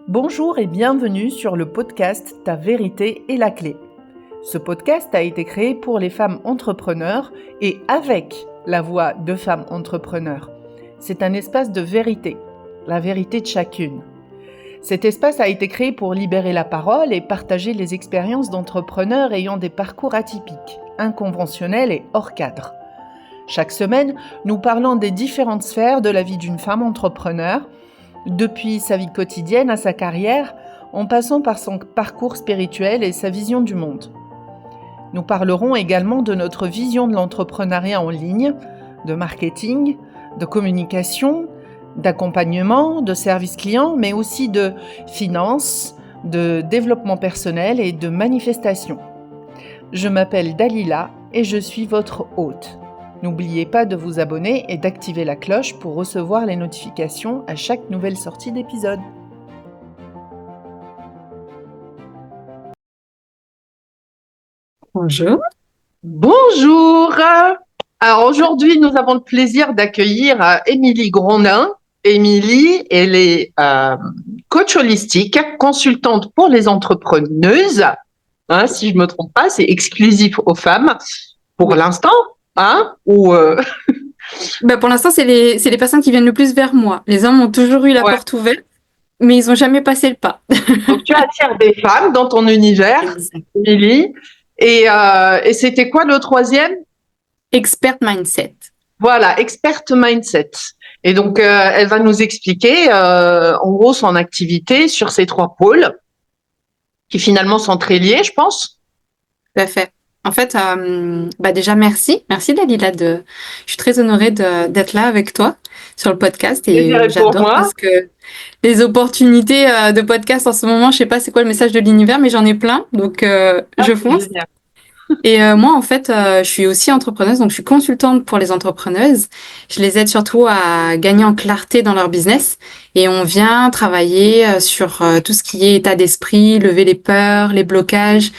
Bonjour et bienvenue sur le podcast Ta vérité est la clé. Ce podcast a été créé pour les femmes entrepreneurs et avec la voix de femmes entrepreneurs. C'est un espace de vérité, la vérité de chacune. Cet espace a été créé pour libérer la parole et partager les expériences d'entrepreneurs ayant des parcours atypiques, inconventionnels et hors cadre. Chaque semaine, nous parlons des différentes sphères de la vie d'une femme entrepreneur, depuis sa vie quotidienne à sa carrière, en passant par son parcours spirituel et sa vision du monde. Nous parlerons également de notre vision de l'entrepreneuriat en ligne, de marketing, de communication, d'accompagnement, de service client, mais aussi de finances, de développement personnel et de manifestation. Je m'appelle Dalila et je suis votre hôte. N'oubliez pas de vous abonner et d'activer la cloche pour recevoir les notifications à chaque nouvelle sortie d'épisode. Bonjour. Bonjour. Alors aujourd'hui, nous avons le plaisir d'accueillir Émilie Grondin. Émilie, elle est coach holistique, consultante pour les entrepreneuses. Si je me trompe pas, c'est exclusif aux femmes pour l'instant. Pour l'instant, c'est les personnes qui viennent le plus vers moi. Les hommes ont toujours eu la porte ouverte, mais ils n'ont jamais passé le pas. Donc, tu attires des femmes dans ton univers, Émilie. Et c'était quoi le troisième? Expert Mindset. Voilà, Expert Mindset. Et donc, elle va nous expliquer, en gros, son activité sur ces trois pôles, qui finalement sont très liés, je pense. Tout à fait. En fait, déjà, merci Dalila. Je suis très honorée d'être là avec toi sur le podcast et j'adore parce que les opportunités de podcast en ce moment, je sais pas c'est quoi le message de l'univers, mais j'en ai plein, donc je fonce. Génial. Et moi, en fait, je suis aussi entrepreneuse, donc je suis consultante pour les entrepreneuses. Je les aide surtout à gagner en clarté dans leur business. Et on vient travailler sur tout ce qui est état d'esprit, lever les peurs, les blocages,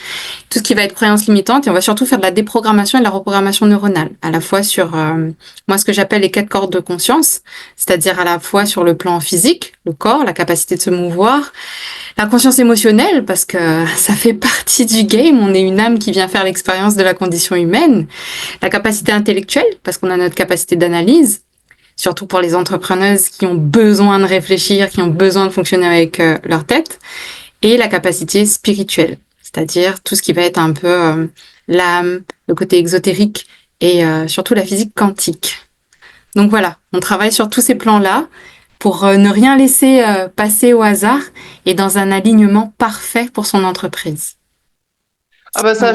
tout ce qui va être croyances limitantes. Et on va surtout faire de la déprogrammation et de la reprogrammation neuronale, à la fois sur, moi, ce que j'appelle les 4 cordes de conscience, c'est-à-dire à la fois sur le plan physique, le corps, la capacité de se mouvoir, la conscience émotionnelle, parce que ça fait partie du game. On est une âme qui vient faire l'expérience de la condition humaine. La capacité intellectuelle, parce qu'on a notre capacité d'analyse, surtout pour les entrepreneuses qui ont besoin de réfléchir, qui ont besoin de fonctionner avec leur tête. Et la capacité spirituelle, c'est-à-dire tout ce qui va être un peu l'âme, le côté exotérique et surtout la physique quantique. Donc voilà, on travaille sur tous ces plans-là pour ne rien laisser passer au hasard et dans un alignement parfait pour son entreprise. Ça,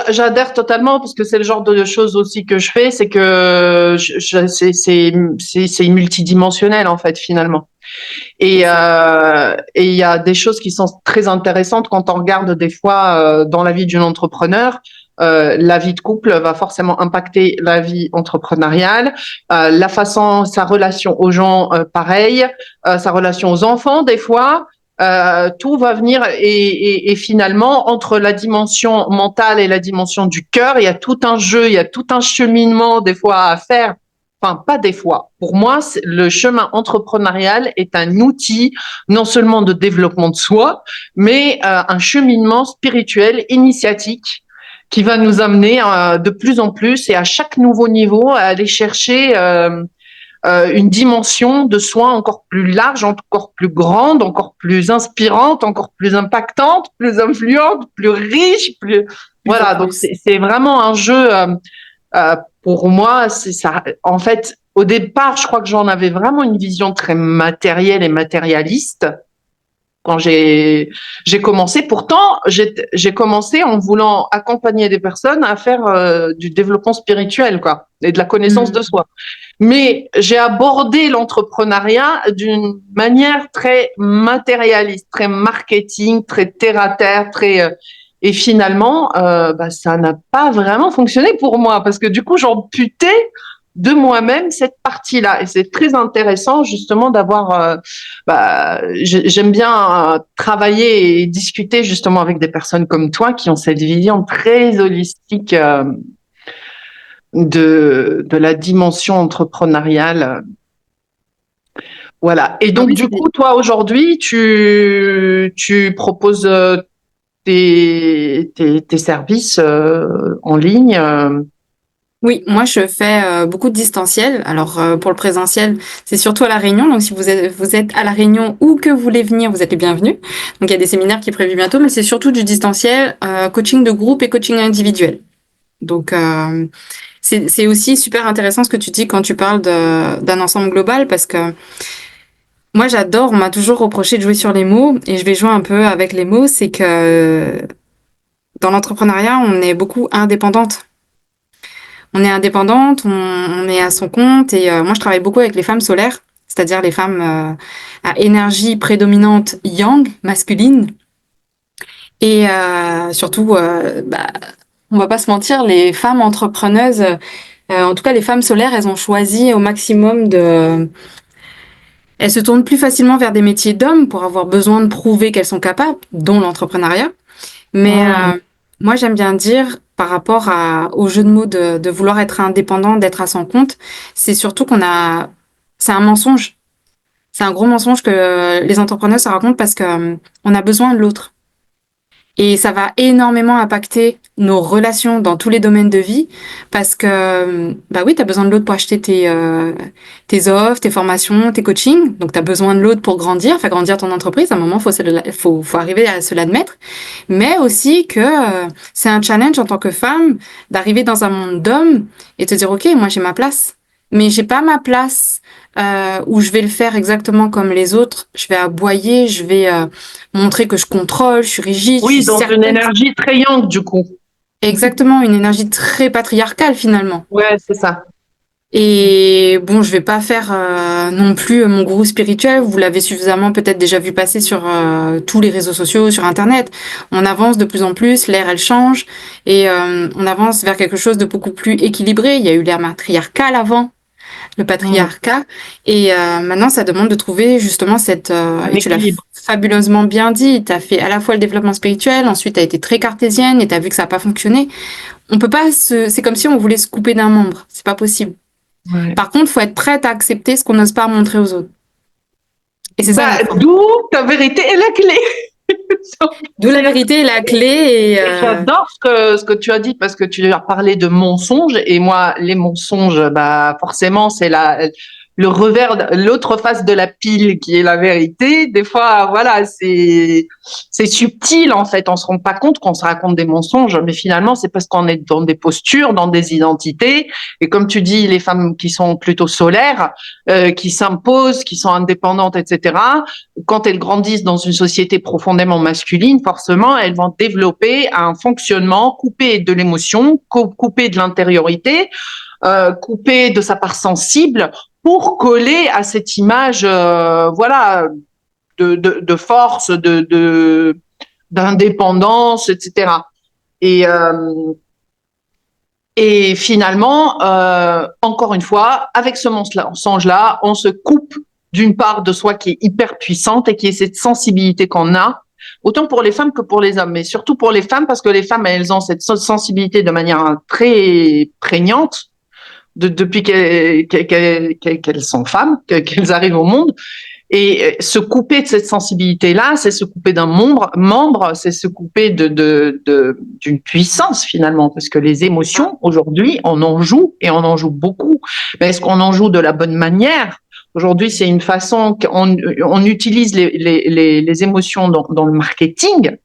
j'adhère totalement parce que c'est le genre de choses aussi que je fais, c'est que c'est multidimensionnel en fait finalement. Et il y a des choses qui sont très intéressantes quand on regarde des fois dans la vie d'une entrepreneur. La vie de couple va forcément impacter la vie entrepreneuriale, la façon, sa relation aux gens, pareil, sa relation aux enfants des fois. Tout va venir et finalement entre la dimension mentale et la dimension du cœur, il y a tout un jeu, il y a tout un cheminement des fois à faire. Enfin, pas des fois. Pour moi, le chemin entrepreneurial est un outil non seulement de développement de soi, mais un cheminement spirituel, initiatique, qui va nous amener de plus en plus et à chaque nouveau niveau à aller chercher une dimension de soi encore plus large, encore plus grande, encore plus inspirante, encore plus impactante, plus influente, plus riche, plus voilà. Donc c'est vraiment un jeu. Pour moi, c'est ça. En fait, au départ, je crois que j'en avais vraiment une vision très matérielle et matérialiste quand j'ai commencé. Pourtant, j'ai commencé en voulant accompagner des personnes à faire du développement spirituel, quoi, et de la connaissance de soi. Mais j'ai abordé l'entrepreneuriat d'une manière très matérialiste, très marketing, très terre à terre, très et finalement, ça n'a pas vraiment fonctionné pour moi parce que du coup, j'amputais de moi-même cette partie-là. Et c'est très intéressant justement d'avoir. J'aime bien travailler et discuter justement avec des personnes comme toi qui ont cette vision très holistique de la dimension entrepreneuriale. Voilà. Et Ah donc, oui, du coup, toi, aujourd'hui, tu proposes tes services en ligne. Oui, moi je fais beaucoup de distanciel. Alors pour le présentiel, c'est surtout à La Réunion. Donc si vous êtes à La Réunion ou que vous voulez venir, vous êtes les bienvenus. Donc il y a des séminaires qui sont prévus bientôt, mais c'est surtout du distanciel, coaching de groupe et coaching individuel. Donc c'est aussi super intéressant ce que tu dis quand tu parles d'un ensemble global, parce que moi j'adore, on m'a toujours reproché de jouer sur les mots et je vais jouer un peu avec les mots. C'est que dans l'entrepreneuriat, on est beaucoup indépendante. On est indépendante, on est à son compte, et moi je travaille beaucoup avec les femmes solaires, c'est-à-dire les femmes à énergie prédominante yang, masculine, et surtout, on va pas se mentir, les femmes entrepreneuses, en tout cas les femmes solaires, elles ont choisi au maximum elles se tournent plus facilement vers des métiers d'hommes pour avoir besoin de prouver qu'elles sont capables, dont l'entrepreneuriat. Mais moi, j'aime bien dire, par rapport au jeu de mots de vouloir être indépendant, d'être à son compte, c'est surtout c'est un mensonge. C'est un gros mensonge que les entrepreneurs se racontent, parce que on a besoin de l'autre. Et ça va énormément impacter nos relations dans tous les domaines de vie, parce que, bah oui, tu as besoin de l'autre pour acheter tes offres, tes formations, tes coachings. Donc, tu as besoin de l'autre pour grandir, faire grandir ton entreprise. À un moment, faut arriver à se l'admettre. Mais aussi que c'est un challenge en tant que femme d'arriver dans un monde d'hommes et te dire, OK, moi, j'ai ma place. Mais j'ai pas ma place où je vais le faire exactement comme les autres. Je vais aboyer, je vais montrer que je contrôle, je suis rigide, je suis Oui, dans une certaine. énergie très yang, du coup. Exactement, une énergie très patriarcale finalement. Ouais, c'est ça. Et bon, je vais pas faire non plus mon gourou spirituel. Vous l'avez suffisamment peut-être déjà vu passer sur tous les réseaux sociaux, sur Internet. On avance de plus en plus, l'ère elle change, et on avance vers quelque chose de beaucoup plus équilibré. Il y a eu l'ère matriarcale avant, le patriarcat, et maintenant ça demande de trouver justement Un et tu l'as équilibre. fabuleusement bien dit, tu as fait à la fois le développement spirituel, ensuite tu as été très cartésienne et tu as vu que ça n'a pas fonctionné. On peut pas c'est comme si on voulait se couper d'un membre, c'est pas possible. Ouais. Par contre, faut être prête à accepter ce qu'on n'ose pas montrer aux autres. Et c'est ça la force. D'où ta vérité est la clé. D'où la vérité est la clé. Et J'adore ce que tu as dit, parce que tu as parlé de mensonges, et moi, les mensonges, bah, forcément, c'est le revers, l'autre face de la pile qui est la vérité. Des fois, voilà, c'est subtil, en fait. On se rend pas compte qu'on se raconte des mensonges, mais finalement, c'est parce qu'on est dans des postures, dans des identités. Et comme tu dis, les femmes qui sont plutôt solaires, qui s'imposent, qui sont indépendantes, etc., quand elles grandissent dans une société profondément masculine, forcément, elles vont développer un fonctionnement coupé de l'émotion, coupé de l'intériorité, coupé de sa part sensible, pour coller à cette image, voilà, de force, d'indépendance, etc. Et, euh, et finalement, encore une fois, avec ce mensonge-là, on se coupe d'une part de soi qui est hyper puissante et qui est cette sensibilité qu'on a, autant pour les femmes que pour les hommes, mais surtout pour les femmes, parce que les femmes, elles ont cette sensibilité de manière très prégnante depuis qu'elles sont femmes, qu'elles arrivent au monde. Et se couper de cette sensibilité-là, c'est se couper d'un membre, c'est se couper d'une puissance finalement, parce que les émotions, aujourd'hui, on en joue, et on en joue beaucoup. Mais est-ce qu'on en joue de la bonne manière? Aujourd'hui, c'est une façon qu'on utilise les émotions dans le marketing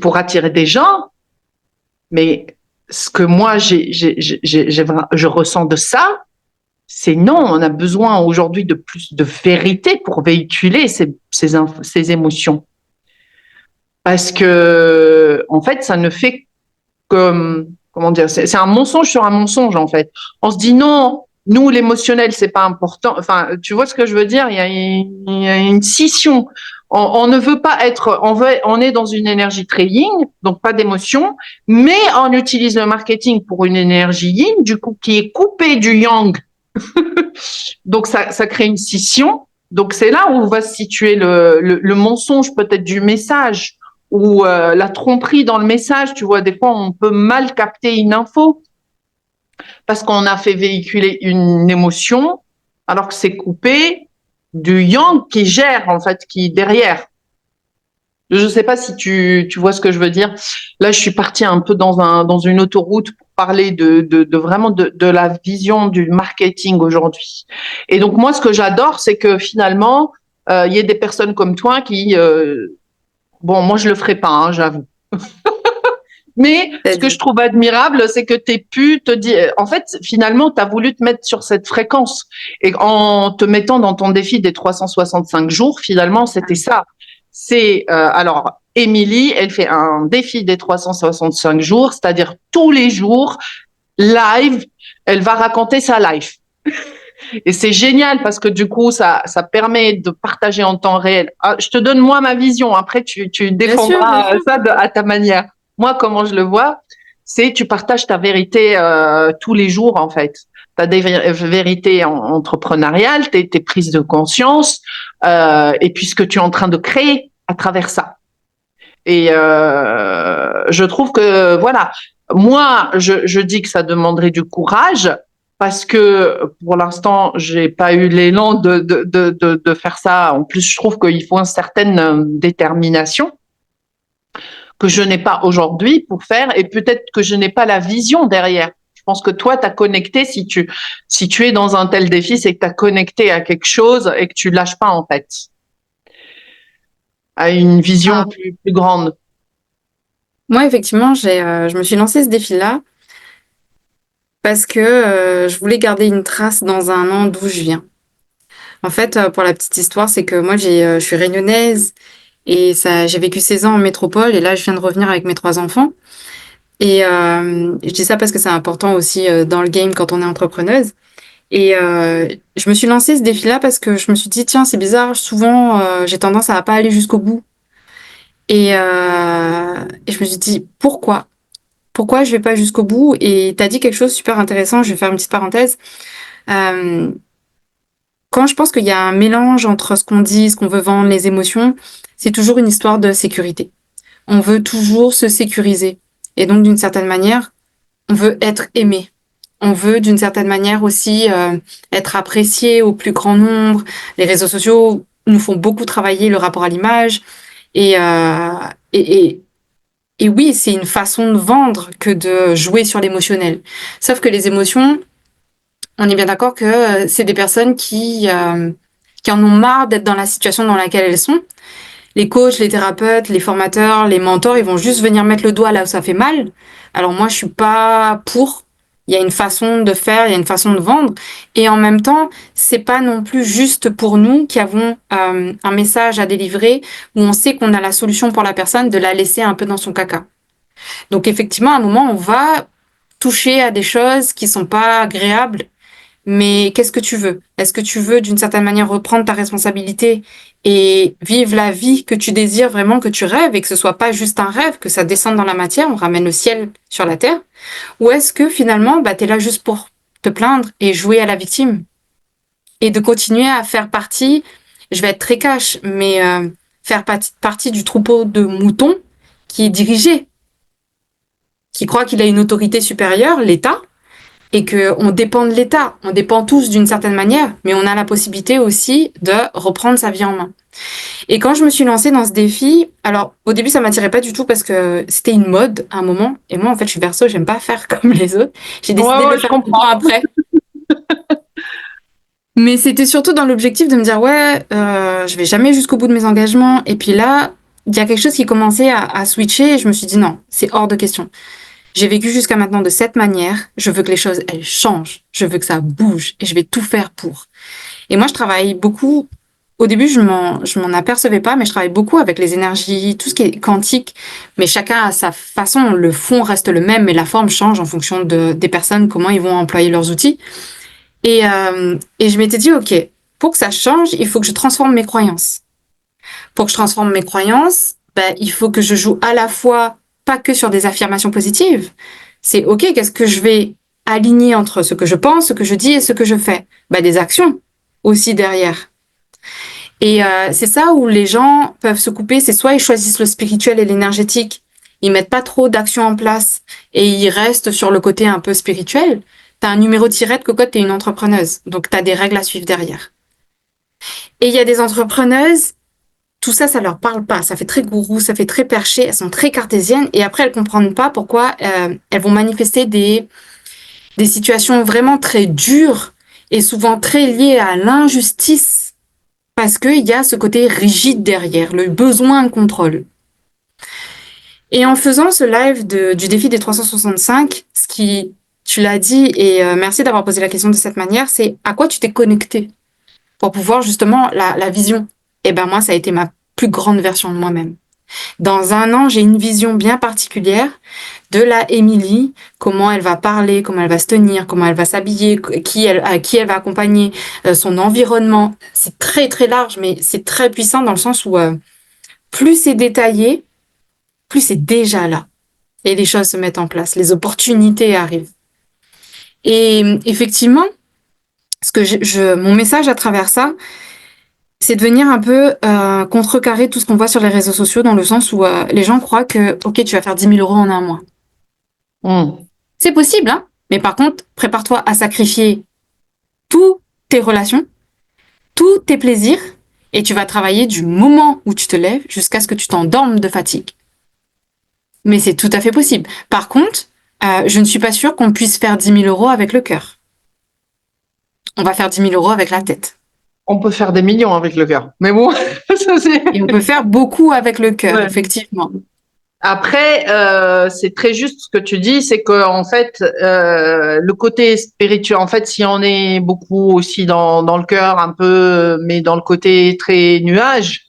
pour attirer des gens, mais ce que moi, je ressens de ça, c'est non, on a besoin aujourd'hui de plus de vérité pour véhiculer ces émotions. Parce que, en fait, ça ne fait que, comment dire, c'est un mensonge sur un mensonge, en fait. On se dit non, nous, l'émotionnel, c'est pas important. Enfin, tu vois ce que je veux dire? Il y a une scission. On ne veut pas être, on est dans une énergie très yin, donc pas d'émotion, mais on utilise le marketing pour une énergie yin, du coup, qui est coupée du yang. Donc, ça crée une scission. Donc, c'est là où va se situer le mensonge peut-être du message, ou la tromperie dans le message. Tu vois, des fois, on peut mal capter une info parce qu'on a fait véhiculer une émotion alors que c'est coupé du yang qui gère, en fait, qui est derrière. Je ne sais pas si tu vois ce que je veux dire. Là, je suis partie un peu dans une autoroute pour parler de vraiment de la vision du marketing aujourd'hui. Et donc, moi, ce que j'adore, c'est que finalement, il y ait des personnes comme toi qui, bon, moi, je le ferai pas, hein, j'avoue. Mais ce que je trouve admirable, c'est que tu aies pu te dire, en fait, finalement, tu as voulu te mettre sur cette fréquence. Et en te mettant dans ton défi des 365 jours, finalement, c'était ça. C'est, alors, Émilie, elle fait un défi des 365 jours, c'est-à-dire tous les jours, live, elle va raconter sa life. Et c'est génial parce que du coup, ça permet de partager en temps réel. Ah, je te donne moi ma vision. Après, tu défendras ça à ta manière. Moi, comment je le vois, c'est tu partages ta vérité tous les jours en fait. Tu as des vérités entrepreneuriales, tes prises de conscience et puis ce que tu es en train de créer à travers ça. Et je trouve que voilà, moi, je dis que ça demanderait du courage parce que pour l'instant, j'ai pas eu l'élan de faire ça. En plus, je trouve qu'il faut une certaine détermination que je n'ai pas aujourd'hui pour faire et peut-être que je n'ai pas la vision derrière. Je pense que toi, tu as connecté, si tu es dans un tel défi, c'est que tu as connecté à quelque chose et que tu lâches pas en fait, à une vision plus grande. Moi, effectivement, je me suis lancé ce défi-là parce que je voulais garder une trace dans un an d'où je viens. En fait, pour la petite histoire, c'est que moi, je suis réunionnaise et j'ai vécu 16 ans en métropole et là, je viens de revenir avec mes 3 enfants. Et je dis ça parce que c'est important aussi dans le game quand on est entrepreneuse. Et je me suis lancé ce défi-là parce que je me suis dit, tiens, c'est bizarre, souvent, j'ai tendance à pas aller jusqu'au bout. Et je me suis dit, pourquoi? Pourquoi je vais pas jusqu'au bout? Et tu as dit quelque chose de super intéressant, je vais faire une petite parenthèse. Quand je pense qu'il y a un mélange entre ce qu'on dit, ce qu'on veut vendre, les émotions, c'est toujours une histoire de sécurité. On veut toujours se sécuriser. Et donc, d'une certaine manière, on veut être aimé. On veut, d'une certaine manière aussi, être apprécié au plus grand nombre. Les réseaux sociaux nous font beaucoup travailler le rapport à l'image. Et oui, c'est une façon de vendre que de jouer sur l'émotionnel. Sauf que les émotions, on est bien d'accord que c'est des personnes qui en ont marre d'être dans la situation dans laquelle elles sont. Les coachs, les thérapeutes, les formateurs, les mentors, ils vont juste venir mettre le doigt là où ça fait mal. Alors moi, je suis pas pour. Il y a une façon de faire, il y a une façon de vendre. Et en même temps, c'est pas non plus juste pour nous qui avons un message à délivrer où on sait qu'on a la solution pour la personne de la laisser un peu dans son caca. Donc effectivement, à un moment, on va toucher à des choses qui sont pas agréables. Mais qu'est-ce que tu veux? Est-ce que tu veux, d'une certaine manière, reprendre ta responsabilité et vivre la vie que tu désires vraiment, que tu rêves, et que ce soit pas juste un rêve, que ça descende dans la matière, on ramène le ciel sur la terre? Ou est-ce que finalement, t'es là juste pour te plaindre et jouer à la victime? Et de continuer à faire partie, je vais être très cash, mais faire partie du troupeau de moutons qui est dirigé, qui croit qu'il a une autorité supérieure, l'État, et qu'on dépend de l'État, on dépend tous d'une certaine manière, mais on a la possibilité aussi de reprendre sa vie en main. Et quand je me suis lancée dans ce défi, alors au début ça m'attirait pas du tout parce que c'était une mode à un moment, et moi en fait je suis Verseau, j'aime pas faire comme les autres. J'ai décidé de le faire après. Mais c'était surtout dans l'objectif de me dire je vais jamais jusqu'au bout de mes engagements. Et puis là, il y a quelque chose qui commençait à switcher et je me suis dit non, c'est hors de question. J'ai vécu jusqu'à maintenant de cette manière. Je veux que les choses, elles changent. Je veux que ça bouge et je vais tout faire pour. Et moi, je travaille beaucoup. Au début, je m'en apercevais pas, mais je travaille beaucoup avec les énergies, tout ce qui est quantique. Mais chacun a sa façon. Le fond reste le même, mais la forme change en fonction des personnes, comment ils vont employer leurs outils. Et je m'étais dit, OK, pour que ça change, il faut que je transforme mes croyances. Pour que je transforme mes croyances, il faut que je joue à la fois pas que sur des affirmations positives. C'est OK, qu'est-ce que je vais aligner entre ce que je pense, ce que je dis et ce que je fais? Des actions aussi derrière. Et c'est ça où les gens peuvent se couper, c'est soit ils choisissent le spirituel et l'énergétique, ils mettent pas trop d'actions en place et ils restent sur le côté un peu spirituel, tu as un numéro de tirette, cocotte, tu es une entrepreneuse. Donc, tu as des règles à suivre derrière. Et il y a des entrepreneuses, tout ça, ça leur parle pas. Ça fait très gourou, ça fait très perché. Elles sont très cartésiennes. Et après, elles comprennent pas pourquoi elles vont manifester des situations vraiment très dures et souvent très liées à l'injustice parce qu'il y a ce côté rigide derrière, le besoin de contrôle. Et en faisant ce live du défi des 365, ce qui, tu l'as dit, et merci d'avoir posé la question de cette manière, c'est à quoi tu t'es connecté pour pouvoir justement la vision. Et ben moi, ça a été ma plus grande version de moi-même. Dans 1 an, j'ai une vision bien particulière de la Émilie, comment elle va parler, comment elle va se tenir, comment elle va s'habiller, qui elle va accompagner, son environnement. C'est très très large, mais c'est très puissant dans le sens où plus c'est détaillé, plus c'est déjà là. Et les choses se mettent en place, les opportunités arrivent. Et effectivement, ce que mon message à travers ça, c'est de venir un peu contrecarrer tout ce qu'on voit sur les réseaux sociaux dans le sens où les gens croient que, ok, tu vas faire 10 000 euros en 1 mois. C'est possible, hein. Mais par contre, prépare-toi à sacrifier toutes tes relations, tous tes plaisirs, et tu vas travailler du moment où tu te lèves jusqu'à ce que tu t'endormes de fatigue. Mais c'est tout à fait possible. Par contre, je ne suis pas sûre qu'on puisse faire 10 000 euros avec le cœur. On va faire 10 000 euros avec la tête. On peut faire des millions avec le cœur. Mais bon, ça c'est... Et on peut faire beaucoup avec le cœur, effectivement. Après, c'est très juste ce que tu dis, c'est que en fait, le côté spirituel, en fait, si on est beaucoup aussi dans le cœur, un peu, mais dans le côté très nuage,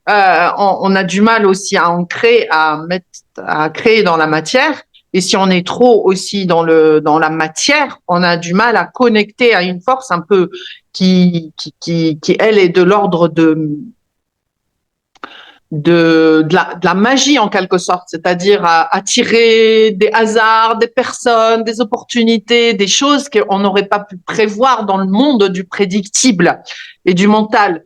on a du mal aussi à ancrer, à créer dans la matière. Et si on est trop aussi dans la matière, on a du mal à connecter à une force un peu qui elle est de l'ordre de la magie en quelque sorte, c'est-à-dire à attirer des hasards, des personnes, des opportunités, des choses qu'on n'aurait pas pu prévoir dans le monde du prédictible et du mental.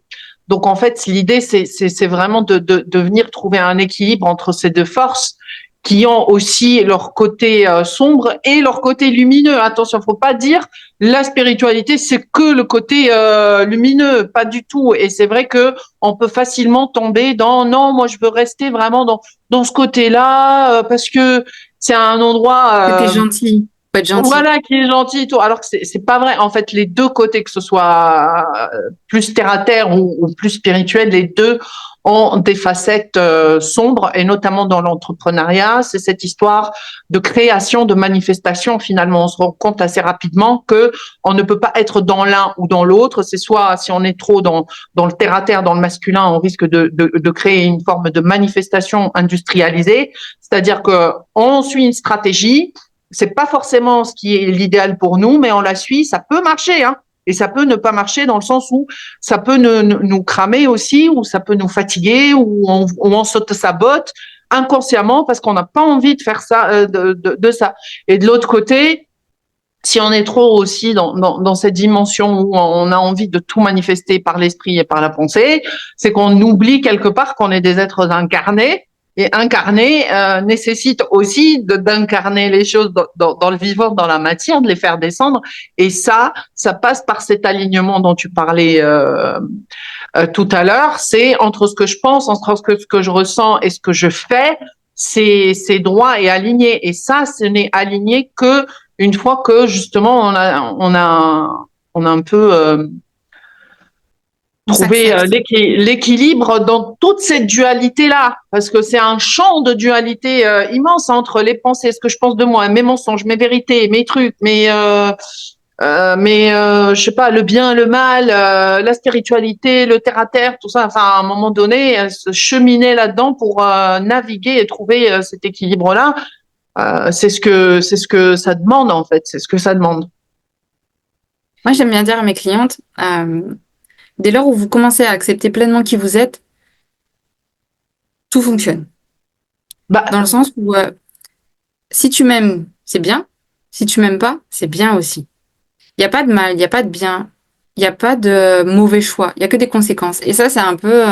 Donc en fait, l'idée c'est vraiment de venir trouver un équilibre entre ces deux forces qui ont aussi leur côté sombre et leur côté lumineux. Attention, faut pas dire la spiritualité c'est que le côté lumineux, pas du tout. Et c'est vrai que on peut facilement tomber dans non, moi je veux rester vraiment dans ce côté-là parce que c'est un endroit. T'es gentil. Faut être gentil. Voilà, qui est gentil, tout. Alors que c'est pas vrai. En fait, les deux côtés, que ce soit plus terre à terre ou plus spirituel, les deux ont des facettes sombres, et notamment dans l'entrepreneuriat, c'est cette histoire de création, de manifestation. Finalement, on se rend compte assez rapidement que on ne peut pas être dans l'un ou dans l'autre. C'est soit, si on est trop dans le terre à terre, dans le masculin, on risque de créer une forme de manifestation industrialisée, c'est-à-dire que on suit une stratégie. C'est pas forcément ce qui est l'idéal pour nous, mais on la suit, ça peut marcher, hein. Et ça peut ne pas marcher dans le sens où ça peut nous cramer aussi, ou ça peut nous fatiguer, ou on s'auto-sabote inconsciemment parce qu'on n'a pas envie de faire ça, de ça. Et de l'autre côté, si on est trop aussi dans cette dimension où on a envie de tout manifester par l'esprit et par la pensée, c'est qu'on oublie quelque part qu'on est des êtres incarnés. Et incarner nécessite aussi d'incarner les choses dans le vivant, dans la matière, de les faire descendre. Et ça passe par cet alignement dont tu parlais tout à l'heure. C'est entre ce que je pense, entre ce que je ressens et ce que je fais, c'est droit et aligné. Et ça, ce n'est aligné que une fois que justement on a un peu trouver l'équilibre dans toute cette dualité-là, parce que c'est un champ de dualité immense entre les pensées, ce que je pense de moi, mes mensonges, mes vérités, mes trucs, je sais pas, le bien, le mal, la spiritualité, le terre-à-terre, tout ça. Enfin, à un moment donné, se cheminer là-dedans pour naviguer et trouver cet équilibre-là, c'est ce que ça demande en fait, c'est ce que ça demande. Moi, j'aime bien dire à mes clientes, dès lors où vous commencez à accepter pleinement qui vous êtes, tout fonctionne. Dans le sens où si tu m'aimes, c'est bien. Si tu m'aimes pas, c'est bien aussi. Il n'y a pas de mal, il n'y a pas de bien, il n'y a pas de mauvais choix, il n'y a que des conséquences. Et ça, c'est un peu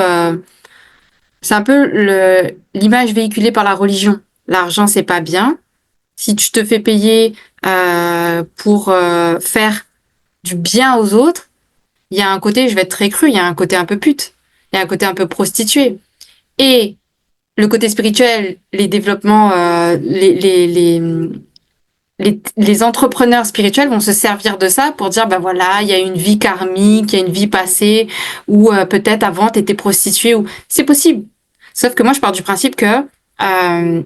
l'image véhiculée par la religion. L'argent, c'est pas bien. Si tu te fais payer pour faire du bien aux autres, il y a un côté, je vais être très cru, il y a un côté un peu pute, il y a un côté un peu prostitué. Et le côté spirituel, les développements, les entrepreneurs spirituels vont se servir de ça pour dire, ben voilà, il y a une vie karmique, il y a une vie passée, ou peut-être avant, tu étais prostituée, ou c'est possible. Sauf que moi, je pars du principe que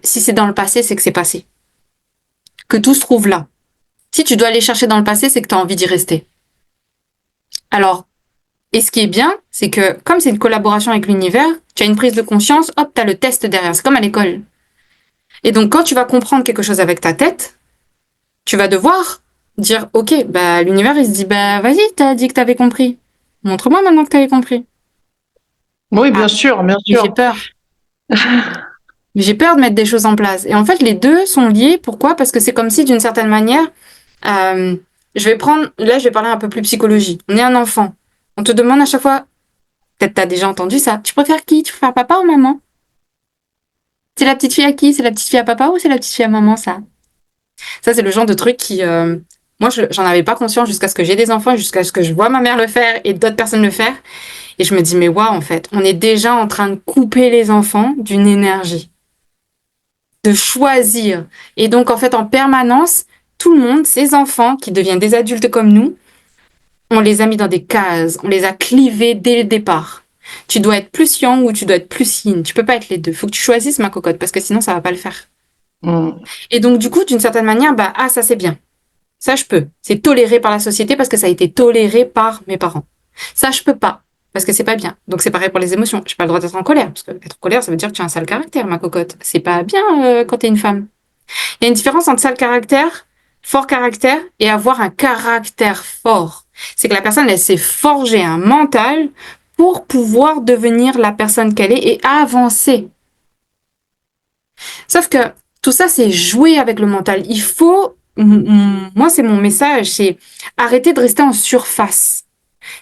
si c'est dans le passé, c'est que c'est passé. Que tout se trouve là. Si tu dois aller chercher dans le passé, c'est que tu as envie d'y rester. Alors, et ce qui est bien, c'est que comme c'est une collaboration avec l'univers, tu as une prise de conscience, hop, tu as le test derrière. C'est comme à l'école. Et donc, quand tu vas comprendre quelque chose avec ta tête, tu vas devoir dire, ok, bah l'univers, il se dit, bah vas-y, t'as dit que t'avais compris. Montre-moi maintenant que t'avais compris. Oui, bien sûr, bien sûr. J'ai peur. J'ai peur de mettre des choses en place. Et en fait, les deux sont liés. Pourquoi? Parce que c'est comme si, d'une certaine manière, je vais parler un peu plus psychologie. On est un enfant. On te demande à chaque fois, peut-être t'as déjà entendu ça, tu préfères qui? Tu préfères papa ou maman? C'est la petite fille à qui? C'est la petite fille à papa ou c'est la petite fille à maman, ça? Ça, c'est le genre de truc qui, moi, j'en avais pas conscience jusqu'à ce que j'ai des enfants, jusqu'à ce que je vois ma mère le faire et d'autres personnes le faire. Et je me dis, mais waouh, en fait, on est déjà en train de couper les enfants d'une énergie, de choisir. Et donc, en fait, en permanence, tout le monde, ces enfants qui deviennent des adultes comme nous, on les a mis dans des cases, on les a clivés dès le départ. Tu dois être plus yang ou tu dois être plus yin. Tu peux pas être les deux. Faut que tu choisisses, ma cocotte, parce que sinon, ça va pas le faire. Et donc, du coup, d'une certaine manière, bah, ah, ça c'est bien. Ça, je peux. C'est toléré par la société parce que ça a été toléré par mes parents. Ça, je peux pas. Parce que c'est pas bien. Donc, c'est pareil pour les émotions. J'ai pas le droit d'être en colère. Parce que être en colère, ça veut dire que tu as un sale caractère, ma cocotte. C'est pas bien quand t'es une femme. Il y a une différence entre sale caractère, fort caractère et avoir un caractère fort. C'est que la personne, elle s'est forgée un mental pour pouvoir devenir la personne qu'elle est et avancer. Sauf que tout ça, c'est jouer avec le mental. Il faut, moi, c'est mon message, c'est arrêter de rester en surface.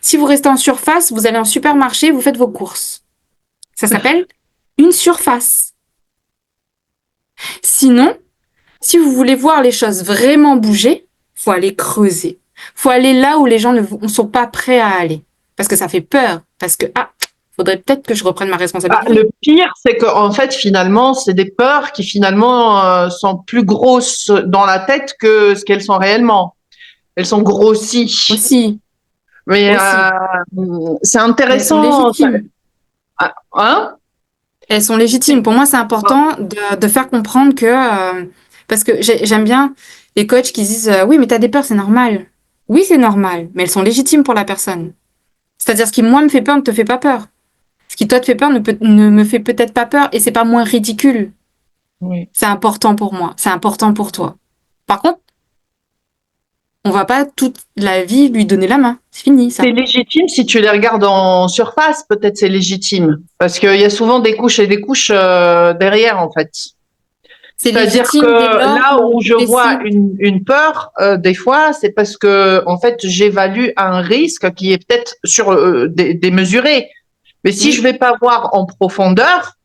Si vous restez en surface, vous allez en supermarché, vous faites vos courses. Ça s'appelle une surface. Sinon, si vous voulez voir les choses vraiment bouger, faut aller creuser. Faut aller là où les gens ne sont pas prêts à aller. Parce que ça fait peur. Parce que, faudrait peut-être que je reprenne ma responsabilité. Le pire, c'est qu'en fait, finalement, c'est des peurs qui, finalement, sont plus grosses dans la tête que ce qu'elles sont réellement. Elles sont grossies. Aussi. Mais c'est intéressant. Elles sont légitimes. Hein? Elles sont légitimes. Pour moi, c'est important de faire comprendre que... parce que j'aime bien les coachs qui disent oui, mais t'as des peurs, c'est normal. Oui, c'est normal, mais elles sont légitimes pour la personne. C'est-à-dire, ce qui, moi, me fait peur ne te fait pas peur. Ce qui, toi, te fait peur ne me fait peut-être pas peur et c'est pas moins ridicule. Oui. C'est important pour moi. C'est important pour toi. Par contre, on va pas toute la vie lui donner la main. C'est fini, ça. C'est légitime si tu les regardes en surface, peut-être c'est légitime. Parce qu'il y a souvent des couches et des couches derrière, en fait. C'est-à-dire que là où je vois une peur, des fois, c'est parce que, en fait, j'évalue un risque qui est peut-être démesuré. Mais si je vais pas voir en profondeur,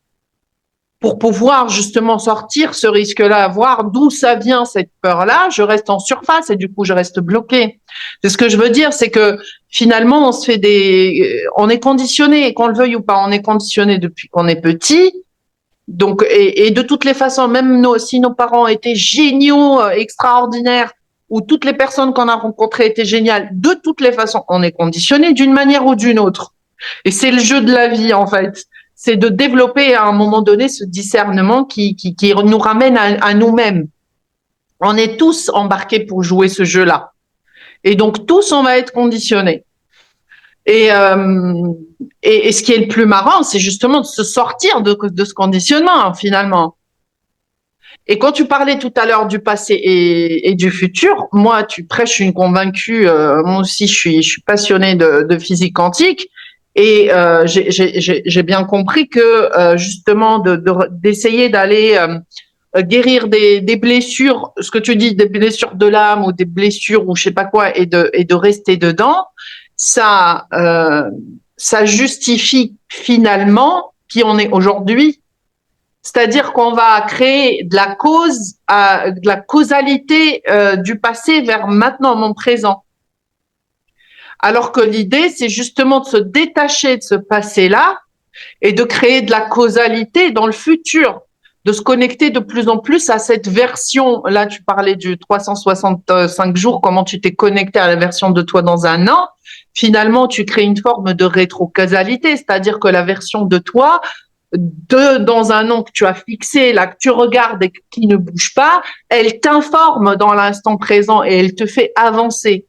pour pouvoir justement sortir ce risque-là, voir d'où ça vient cette peur-là, je reste en surface et du coup je reste bloqué. C'est ce que je veux dire, c'est que finalement on est conditionné, qu'on le veuille ou pas, on est conditionné depuis qu'on est petit. Donc et de toutes les façons, même si nos parents étaient géniaux, extraordinaires, ou toutes les personnes qu'on a rencontrées étaient géniales, de toutes les façons, on est conditionné d'une manière ou d'une autre. Et c'est le jeu de la vie en fait. C'est de développer à un moment donné ce discernement qui nous ramène à nous-mêmes. On est tous embarqués pour jouer ce jeu-là. Et donc, tous, on va être conditionnés. Et ce qui est le plus marrant, c'est justement de se sortir de ce conditionnement, finalement. Et quand tu parlais tout à l'heure du passé et du futur, moi, tu prêches une convaincue. Moi aussi, je suis passionnée de physique quantique. Et j'ai bien compris que justement d'essayer d'aller guérir des blessures, ce que tu dis, des blessures de l'âme ou des blessures ou je sais pas quoi, et de rester dedans, ça justifie finalement qui on est aujourd'hui. C'est-à-dire qu'on va créer de la causalité du passé vers maintenant, mon présent. Alors que l'idée, c'est justement de se détacher de ce passé-là et de créer de la causalité dans le futur, de se connecter de plus en plus à cette version. Là, tu parlais du 365 jours, comment tu t'es connecté à la version de toi dans un an. Finalement, tu crées une forme de rétro-causalité, c'est-à-dire que la version de toi dans un an que tu as fixé, là, que tu regardes et qui ne bouge pas, elle t'informe dans l'instant présent et elle te fait avancer.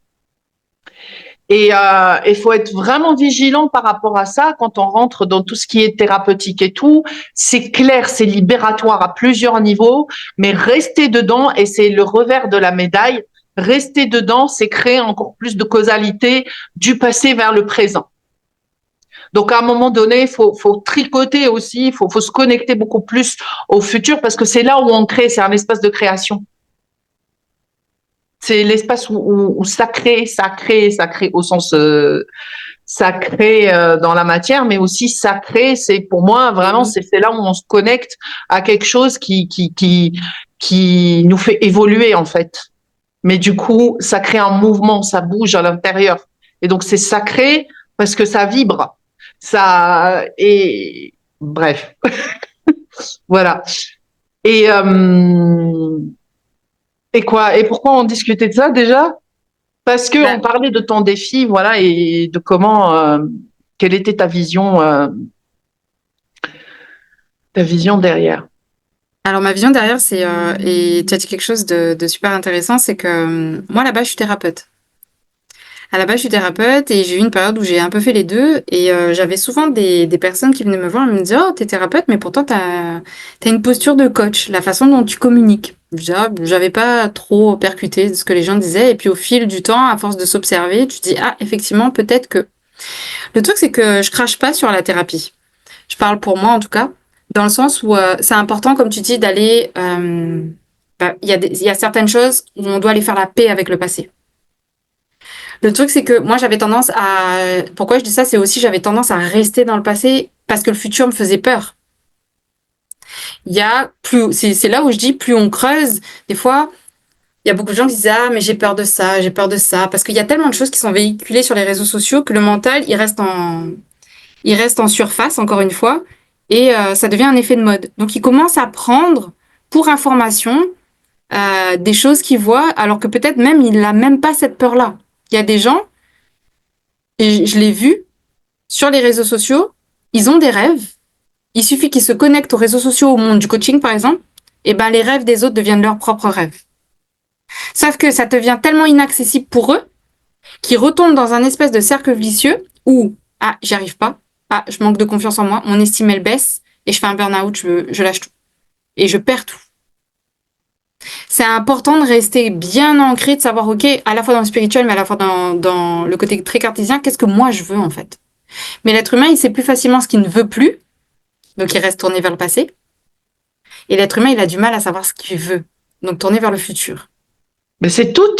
Et il faut être vraiment vigilant par rapport à ça quand on rentre dans tout ce qui est thérapeutique et tout. C'est clair, c'est libératoire à plusieurs niveaux, mais rester dedans, et c'est le revers de la médaille, rester dedans, c'est créer encore plus de causalité du passé vers le présent. Donc, à un moment donné, il faut tricoter aussi, il faut se connecter beaucoup plus au futur parce que c'est là où on crée, c'est un espace de création. C'est l'espace où ça crée au sens sacré dans la matière, mais aussi sacré. C'est pour moi vraiment, c'est là où on se connecte à quelque chose qui nous fait évoluer en fait. Mais du coup, ça crée un mouvement, ça bouge à l'intérieur. Et donc c'est sacré parce que ça vibre. Ça et bref, voilà. Et quoi? Et pourquoi on discutait de ça déjà? Parce que on parlait de ton défi, voilà, et de comment, quelle était ta vision derrière. Alors ma vision derrière, c'est et tu as dit quelque chose de super intéressant, c'est que moi là-bas je suis thérapeute. À la base, je suis thérapeute et j'ai eu une période où j'ai un peu fait les deux. Et j'avais souvent des personnes qui venaient me voir et me disaient « Oh, t'es thérapeute, mais pourtant t'as une posture de coach, la façon dont tu communiques. » J'avais pas trop percuté de ce que les gens disaient. Et puis au fil du temps, à force de s'observer, tu te dis « Ah, effectivement, peut-être que… » Le truc, c'est que je crache pas sur la thérapie. Je parle pour moi, en tout cas, dans le sens où c'est important, comme tu dis, d'aller… Il y a certaines choses où on doit aller faire la paix avec le passé. Le truc, c'est que moi, j'avais tendance à… Pourquoi je dis ça? C'est aussi j'avais tendance à rester dans le passé parce que le futur me faisait peur. C'est là où je dis, plus on creuse, des fois, il y a beaucoup de gens qui disent « Ah, mais j'ai peur de ça, j'ai peur de ça. » Parce qu'il y a tellement de choses qui sont véhiculées sur les réseaux sociaux que le mental, il reste en surface, encore une fois, et ça devient un effet de mode. Donc, il commence à prendre pour information des choses qu'il voit, alors que peut-être même, il n'a même pas cette peur-là. Il y a des gens, et je l'ai vu, sur les réseaux sociaux, ils ont des rêves. Il suffit qu'ils se connectent aux réseaux sociaux, au monde du coaching, par exemple, et ben les rêves des autres deviennent leurs propres rêves. Sauf que ça devient tellement inaccessible pour eux qu'ils retombent dans un espèce de cercle vicieux où « Ah, j'y arrive pas. Ah, je manque de confiance en moi. Mon estime, elle baisse. Et je fais un burn-out. Je lâche tout. Et je perds tout. » C'est important de rester bien ancré, de savoir, OK, à la fois dans le spirituel, mais à la fois dans le côté très cartésien, qu'est-ce que moi je veux en fait. Mais l'être humain, il sait plus facilement ce qu'il ne veut plus. Donc, il reste tourné vers le passé. Et l'être humain, il a du mal à savoir ce qu'il veut. Donc, tourner vers le futur. Mais c'est tout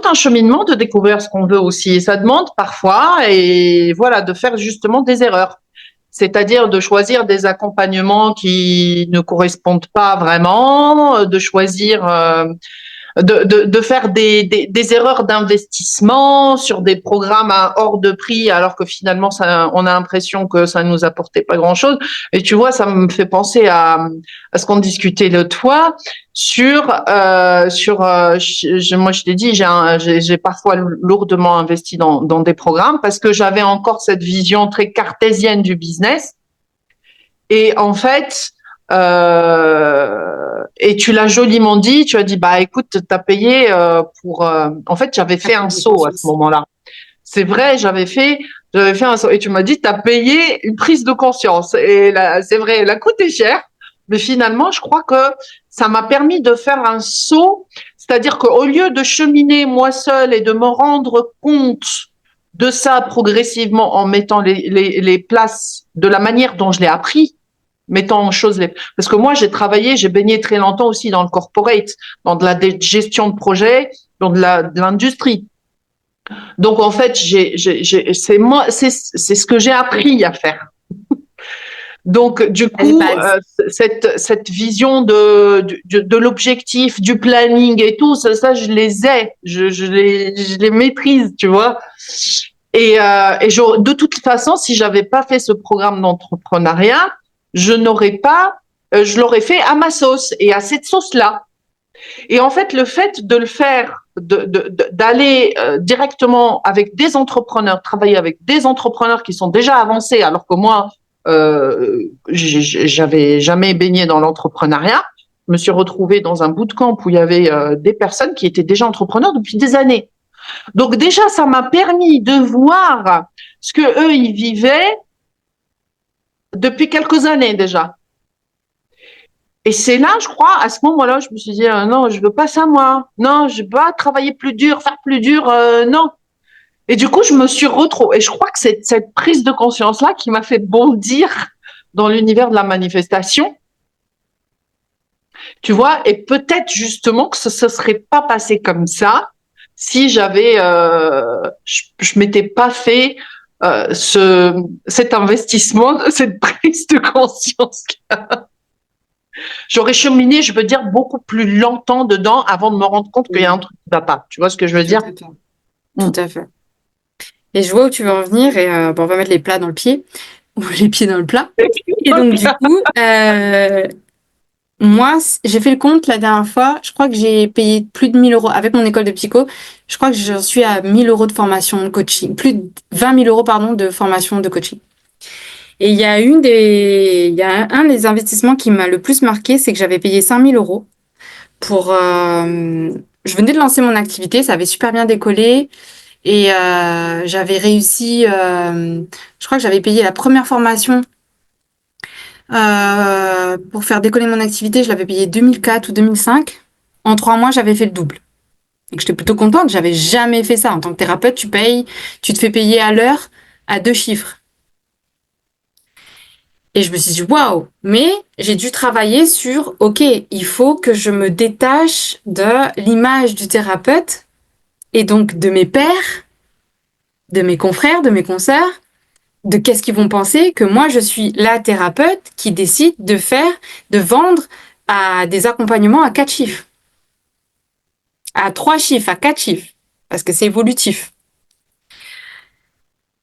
un cheminement de découvrir ce qu'on veut aussi. Et ça demande parfois, et voilà, de faire justement des erreurs. C'est-à-dire de choisir des accompagnements qui ne correspondent pas vraiment, de choisir, de faire des erreurs d'investissement sur des programmes à hors de prix, alors que finalement, on a l'impression que ça ne nous apportait pas grand-chose. Et tu vois, ça me fait penser à ce qu'on discutait l'autre fois moi, je t'ai dit, j'ai parfois lourdement investi dans des programmes parce que j'avais encore cette vision très cartésienne du business. Et en fait, et tu l'as joliment dit, tu as dit, bah écoute, t'as payé pour… En fait, j'avais fait un saut à ce moment-là. C'est vrai, j'avais fait un saut. Et tu m'as dit, t'as payé une prise de conscience. Et là, c'est vrai, elle a coûté cher. Mais finalement, je crois que ça m'a permis de faire un saut. C'est-à-dire qu'au lieu de cheminer moi seule et de me rendre compte de ça progressivement en mettant les places de la manière dont je l'ai appris, mettant en choses parce que moi j'ai baigné très longtemps aussi dans le corporate, dans de la gestion de projet, dans de l'industrie. Donc en fait c'est ce que j'ai appris à faire. Donc, du coup, cette vision de l'objectif, du planning et tout, ça je les ai, je les maîtrise, tu vois. Et de toute façon, si j'avais pas fait ce programme d'entrepreneuriat, je l'aurais fait à ma sauce et à cette sauce-là. Et en fait, le fait de le faire, d'aller directement avec des entrepreneurs, travailler avec des entrepreneurs qui sont déjà avancés, alors que moi, j'avais jamais baigné dans l'entrepreneuriat. Je me suis retrouvée dans un bootcamp où il y avait des personnes qui étaient déjà entrepreneurs depuis des années. Donc déjà, ça m'a permis de voir ce que eux ils vivaient depuis quelques années déjà. Et c'est là, je crois, à ce moment-là, je me suis dit non, je veux pas ça moi. Non, je veux pas travailler plus dur, faire plus dur, non. Et du coup, je me suis retrouvée. Et je crois que c'est cette prise de conscience-là qui m'a fait bondir dans l'univers de la manifestation. Tu vois, et peut-être justement que ce serait pas passé comme ça si je m'étais pas fait cet investissement, cette prise de conscience. J'aurais cheminé, je veux dire, beaucoup plus longtemps dedans avant de me rendre compte qu'il y a un truc qui va pas. Tu vois ce que je veux dire? Tout à fait. Et je vois où tu veux en venir et on va mettre les plats dans le pied ou les pieds dans le plat. Et donc du coup, moi, j'ai fait le compte la dernière fois. Je crois que j'ai payé plus de 1 000 € avec mon école de psycho. Je crois que j'en suis à 1 000 € de formation de coaching, plus de 20 000 € pardon de formation de coaching. Et il y a un des investissements qui m'a le plus marqué, c'est que j'avais payé 5 000 € pour. Je venais de lancer mon activité, ça avait super bien décollé. Et j'avais réussi, je crois que j'avais payé la première formation pour faire décoller mon activité, je l'avais payé 2004 ou 2005. En 3 mois, j'avais fait le double. Donc j'étais plutôt contente, j'avais jamais fait ça. En tant que thérapeute, tu te fais payer à l'heure à 2 chiffres. Et je me suis dit, waouh! Mais j'ai dû travailler sur, ok, il faut que je me détache de l'image du thérapeute et donc de mes pairs, de mes confrères, de mes consoeurs, de qu'est-ce qu'ils vont penser que moi je suis la thérapeute qui décide de vendre à des accompagnements à 4 chiffres, à 3 chiffres, à 4 chiffres, parce que c'est évolutif.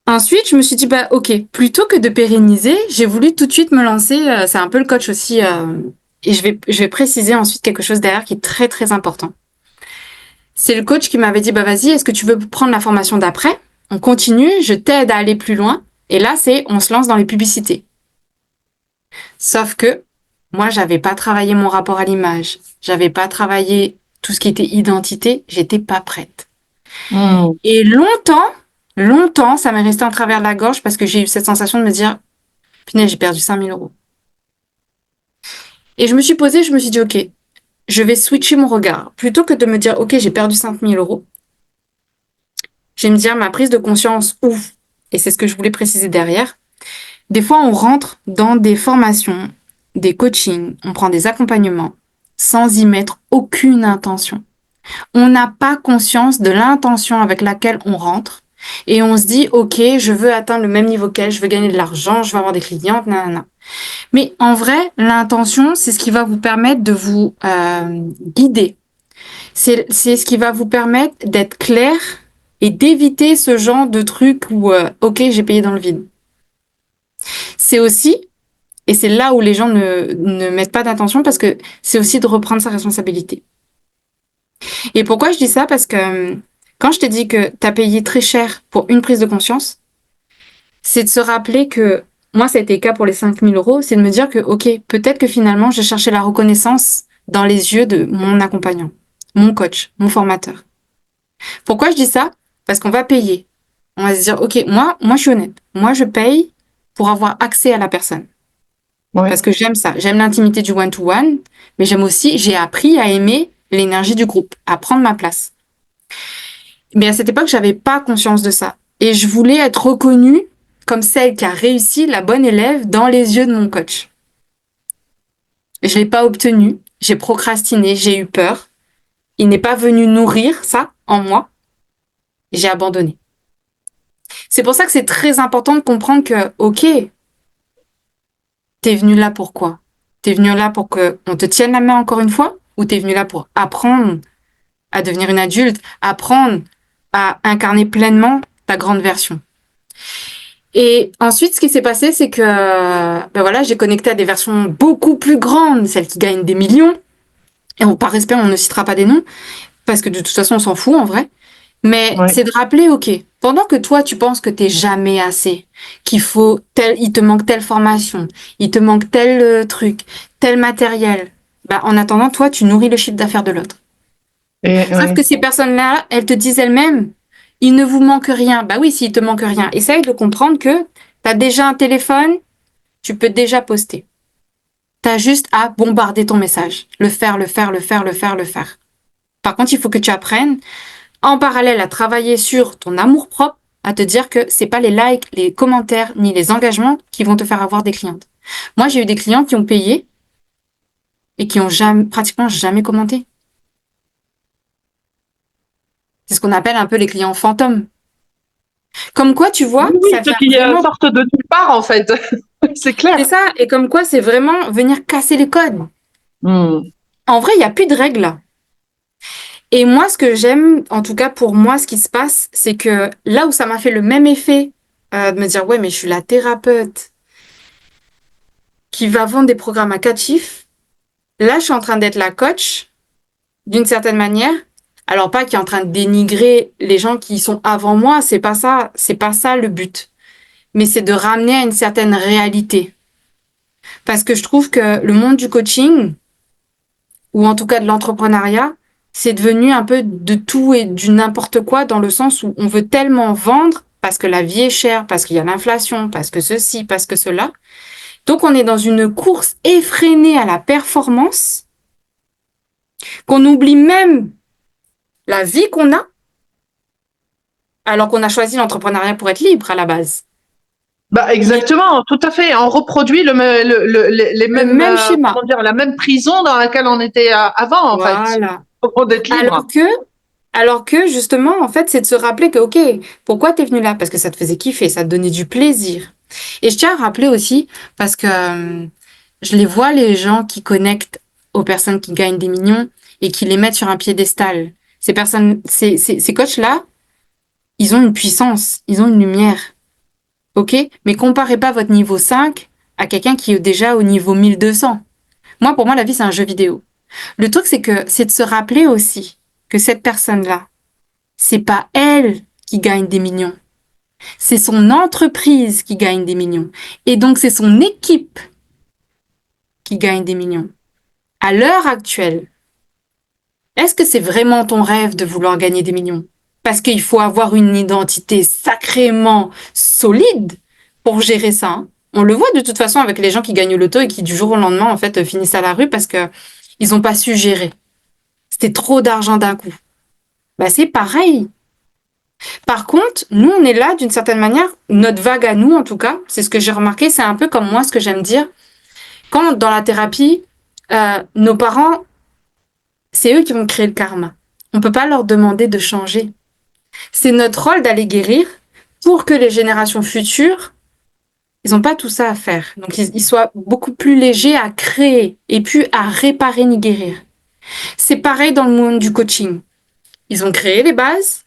Ensuite, je me suis dit, bah ok, plutôt que de pérenniser, j'ai voulu tout de suite me lancer, c'est un peu le coach aussi, et je vais préciser ensuite quelque chose derrière qui est très très important. C'est le coach qui m'avait dit, bah vas-y, est-ce que tu veux prendre la formation d'après? On continue, je t'aide à aller plus loin, et là on se lance dans les publicités. Sauf que moi, j'avais pas travaillé mon rapport à l'image, j'avais pas travaillé tout ce qui était identité, j'étais pas prête. Et longtemps, ça m'est resté en travers de la gorge parce que j'ai eu cette sensation de me dire, punaise, j'ai perdu 5 000 €. Et je me suis posée, je me suis dit, ok, je vais switcher mon regard. Plutôt que de me dire, ok, j'ai perdu 5 000 €, je vais me dire, ma prise de conscience, ouf, et c'est ce que je voulais préciser derrière. Des fois, on rentre dans des formations, des coachings, on prend des accompagnements sans y mettre aucune intention. On n'a pas conscience de l'intention avec laquelle on rentre et on se dit, ok, je veux atteindre le même niveau qu'elle, je veux gagner de l'argent, je veux avoir des clientes, nanana. Mais en vrai, l'intention, c'est ce qui va vous permettre de vous guider. C'est ce qui va vous permettre d'être clair et d'éviter ce genre de truc où, ok, j'ai payé dans le vide. C'est aussi, et c'est là où les gens ne mettent pas d'attention, parce que c'est aussi de reprendre sa responsabilité. Et pourquoi je dis ça? Parce que quand je t'ai dit que tu as payé très cher pour une prise de conscience, c'est de se rappeler que moi, ça a été le cas pour les 5 000 €, c'est de me dire que, ok, peut-être que finalement, j'ai cherché la reconnaissance dans les yeux de mon accompagnant, mon coach, mon formateur. Pourquoi je dis ça? Parce qu'on va payer. On va se dire, ok, moi, je suis honnête. Moi, je paye pour avoir accès à la personne. Ouais. Parce que j'aime ça. J'aime l'intimité du one-to-one, mais j'ai appris à aimer l'énergie du groupe, à prendre ma place. Mais à cette époque, j'avais pas conscience de ça. Et je voulais être reconnue comme celle qui a réussi, la bonne élève, dans les yeux de mon coach. Je l'ai pas obtenu. J'ai procrastiné, j'ai eu peur. Il n'est pas venu nourrir ça en moi. J'ai abandonné. C'est pour ça que c'est très important de comprendre que, ok, t'es venu là pour quoi? T'es venu là pour qu'on te tienne la main encore une fois? Ou t'es venu là pour apprendre à devenir une adulte, apprendre à incarner pleinement ta grande version? Et ensuite, ce qui s'est passé, c'est que ben voilà, j'ai connecté à des versions beaucoup plus grandes, celles qui gagnent des millions. Et par respect, on ne citera pas des noms, parce que de toute façon, on s'en fout en vrai. Mais c'est de rappeler, ok, pendant que toi, tu penses que t'es jamais assez, il te manque telle formation, il te manque tel truc, tel matériel, bah, en attendant, toi, tu nourris le chiffre d'affaires de l'autre. Sauf que ces personnes-là, elles te disent elles-mêmes, il ne vous manque rien. Bah oui, s'il te manque rien. Essaye de comprendre que t'as déjà un téléphone, tu peux déjà poster. T'as juste à bombarder ton message. Le faire. Par contre, il faut que tu apprennes en parallèle à travailler sur ton amour-propre, à te dire que c'est pas les likes, les commentaires, ni les engagements qui vont te faire avoir des clientes. Moi, j'ai eu des clients qui ont payé et qui ont pratiquement jamais commenté. C'est ce qu'on appelle un peu les clients fantômes. Comme quoi, tu vois, ça vient qui vraiment... sortent de nulle part, en fait. C'est clair. C'est ça, et comme quoi, c'est vraiment venir casser les codes. En vrai, il n'y a plus de règles là. Et moi, ce que j'aime, en tout cas pour moi, ce qui se passe, c'est que là où ça m'a fait le même effet de me dire, ouais, mais je suis la thérapeute qui va vendre des programmes à 4 chiffres, là, je suis en train d'être la coach, d'une certaine manière. Alors, pas qui est en train de dénigrer les gens qui sont avant moi, c'est pas ça le but. Mais c'est de ramener à une certaine réalité. Parce que je trouve que le monde du coaching, ou en tout cas de l'entrepreneuriat, c'est devenu un peu de tout et du n'importe quoi, dans le sens où on veut tellement vendre parce que la vie est chère, parce qu'il y a l'inflation, parce que ceci, parce que cela. Donc on est dans une course effrénée à la performance, qu'on oublie même la vie qu'on a, alors qu'on a choisi l'entrepreneuriat pour être libre à la base. Bah exactement, tout à fait. On reproduit les mêmes schémas. Comment dire, la même prison dans laquelle on était avant, en fait. Pour être libre. Alors que justement, en fait, c'est de se rappeler que, ok, pourquoi t'es venu là? Parce que ça te faisait kiffer, ça te donnait du plaisir. Et je tiens à rappeler aussi, parce que je les vois, les gens qui connectent aux personnes qui gagnent des millions et qui les mettent sur un piédestal. Ces personnes, ces coachs-là, ils ont une puissance, ils ont une lumière. Ok? Mais comparez pas votre niveau 5 à quelqu'un qui est déjà au niveau 1200. Pour moi, la vie, c'est un jeu vidéo. Le truc, c'est de se rappeler aussi que cette personne-là, c'est pas elle qui gagne des millions. C'est son entreprise qui gagne des millions. Et donc, c'est son équipe qui gagne des millions. À l'heure actuelle, est-ce que c'est vraiment ton rêve de vouloir gagner des millions? Parce qu'il faut avoir une identité sacrément solide pour gérer ça. Hein. On le voit de toute façon avec les gens qui gagnent le loto et qui du jour au lendemain, en fait, finissent à la rue parce que ils n'ont pas su gérer. C'était trop d'argent d'un coup. Bah, c'est pareil. Par contre, nous, on est là d'une certaine manière, notre vague à nous, en tout cas, c'est ce que j'ai remarqué, c'est un peu comme moi, ce que j'aime dire. Quand dans la thérapie, nos parents, c'est eux qui vont créer le karma. On peut pas leur demander de changer. C'est notre rôle d'aller guérir pour que les générations futures, ils n'ont pas tout ça à faire. Donc, ils soient beaucoup plus légers à créer et plus à réparer ni guérir. C'est pareil dans le monde du coaching. Ils ont créé les bases,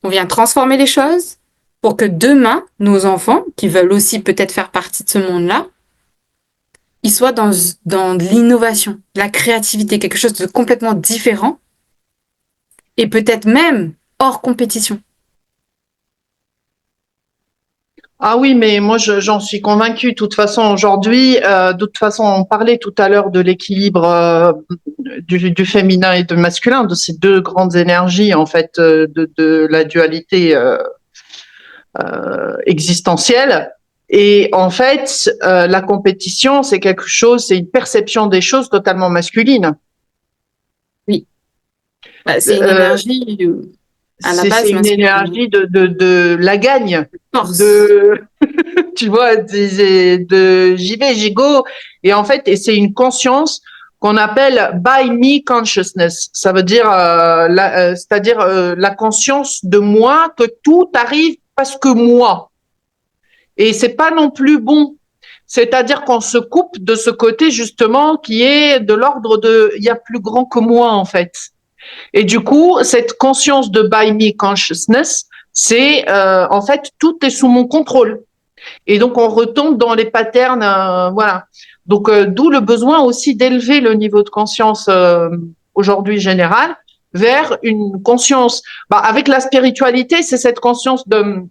on vient transformer les choses pour que demain, nos enfants, qui veulent aussi peut-être faire partie de ce monde-là, ils soient dans de l'innovation, de la créativité, quelque chose de complètement différent et peut-être même hors compétition. Ah oui, mais moi j'en suis convaincue. De toute façon, aujourd'hui, de toute façon, on parlait tout à l'heure de l'équilibre du féminin et du masculin, de ces deux grandes énergies en fait, de la dualité existentielle. Et en fait, la compétition, c'est quelque chose, c'est une perception des choses totalement masculine. Oui, bah, c'est une énergie. À la base, c'est une énergie de la gagne, tu vois, de j'y vais, j'y go. Et en fait, c'est une conscience qu'on appelle by me consciousness. Ça veut dire, c'est-à-dire la conscience de moi, que tout arrive parce que moi. Et c'est pas non plus bon, C'est-à-dire qu'on se coupe de ce côté justement qui est de l'ordre de il y a plus grand que moi en fait. Et du coup, cette conscience de by me consciousness, c'est en fait tout est sous mon contrôle. Et donc on retombe dans les patterns, voilà. Donc d'où le besoin aussi d'élever le niveau de conscience aujourd'hui général vers une conscience. Avec la spiritualité, c'est cette conscience de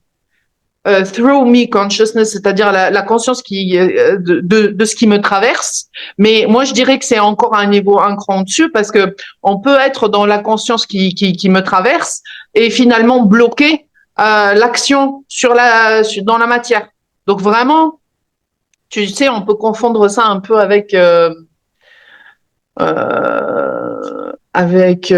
through me consciousness, c'est-à-dire la conscience de ce qui me traverse. Mais moi, je dirais que c'est encore un niveau un cran dessus parce que on peut être dans la conscience qui me traverse et finalement bloquer l'action dans la matière. Donc vraiment, tu sais, on peut confondre ça un peu avec avec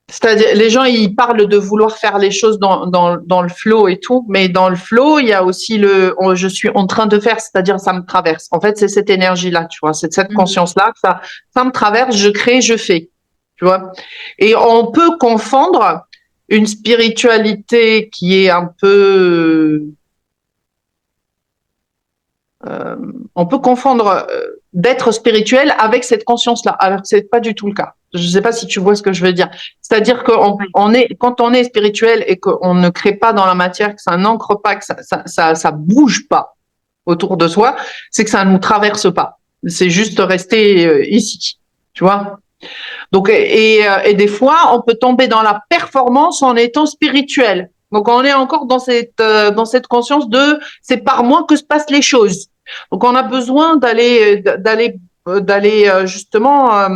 c'est-à-dire, les gens, ils parlent de vouloir faire les choses dans le flow et tout, mais dans le flow, il y a aussi je suis en train de faire, c'est-à-dire ça me traverse. En fait, c'est cette énergie-là, tu vois, c'est cette conscience-là, ça me traverse, je crée, je fais, tu vois. Et on peut confondre une spiritualité qui est un peu, on peut confondre d'être spirituel avec cette conscience-là, alors que c'est pas du tout le cas. Je ne sais pas si tu vois ce que je veux dire. C'est-à-dire que quand on est spirituel et qu'on ne crée pas dans la matière, que ça n'ancre pas, que ça bouge pas autour de soi, c'est que ça ne nous traverse pas. C'est juste rester ici, tu vois. Donc et des fois, on peut tomber dans la performance en étant spirituel. Donc on est encore dans cette conscience de c'est par moi que se passent les choses. Donc on a besoin d'aller justement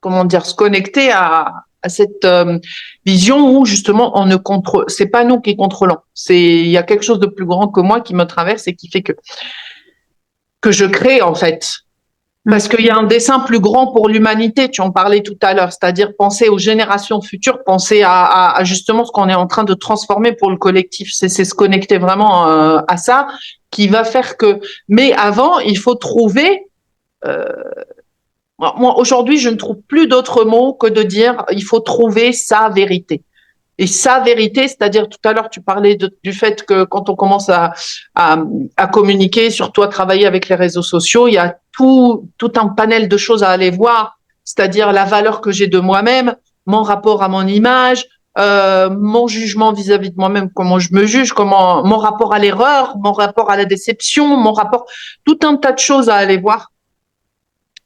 comment dire, se connecter à cette vision où justement on ne contrôle, c'est pas nous qui contrôlons, il y a quelque chose de plus grand que moi qui me traverse et qui fait que je crée en fait. Parce qu'il y a un dessein plus grand pour l'humanité, tu en parlais tout à l'heure, c'est-à-dire penser aux générations futures, penser à justement ce qu'on est en train de transformer pour le collectif. C'est se connecter vraiment à ça qui va faire que. Mais avant, il faut trouver. Moi, aujourd'hui, je ne trouve plus d'autres mots que de dire il faut trouver sa vérité. Et sa vérité, c'est-à-dire tout à l'heure, tu parlais du fait que quand on commence à communiquer, surtout à travailler avec les réseaux sociaux, il y a tout un panel de choses à aller voir, c'est-à-dire la valeur que j'ai de moi-même, mon rapport à mon image, mon jugement vis-à-vis de moi-même, comment je me juge, mon rapport à l'erreur, mon rapport à la déception, tout un tas de choses à aller voir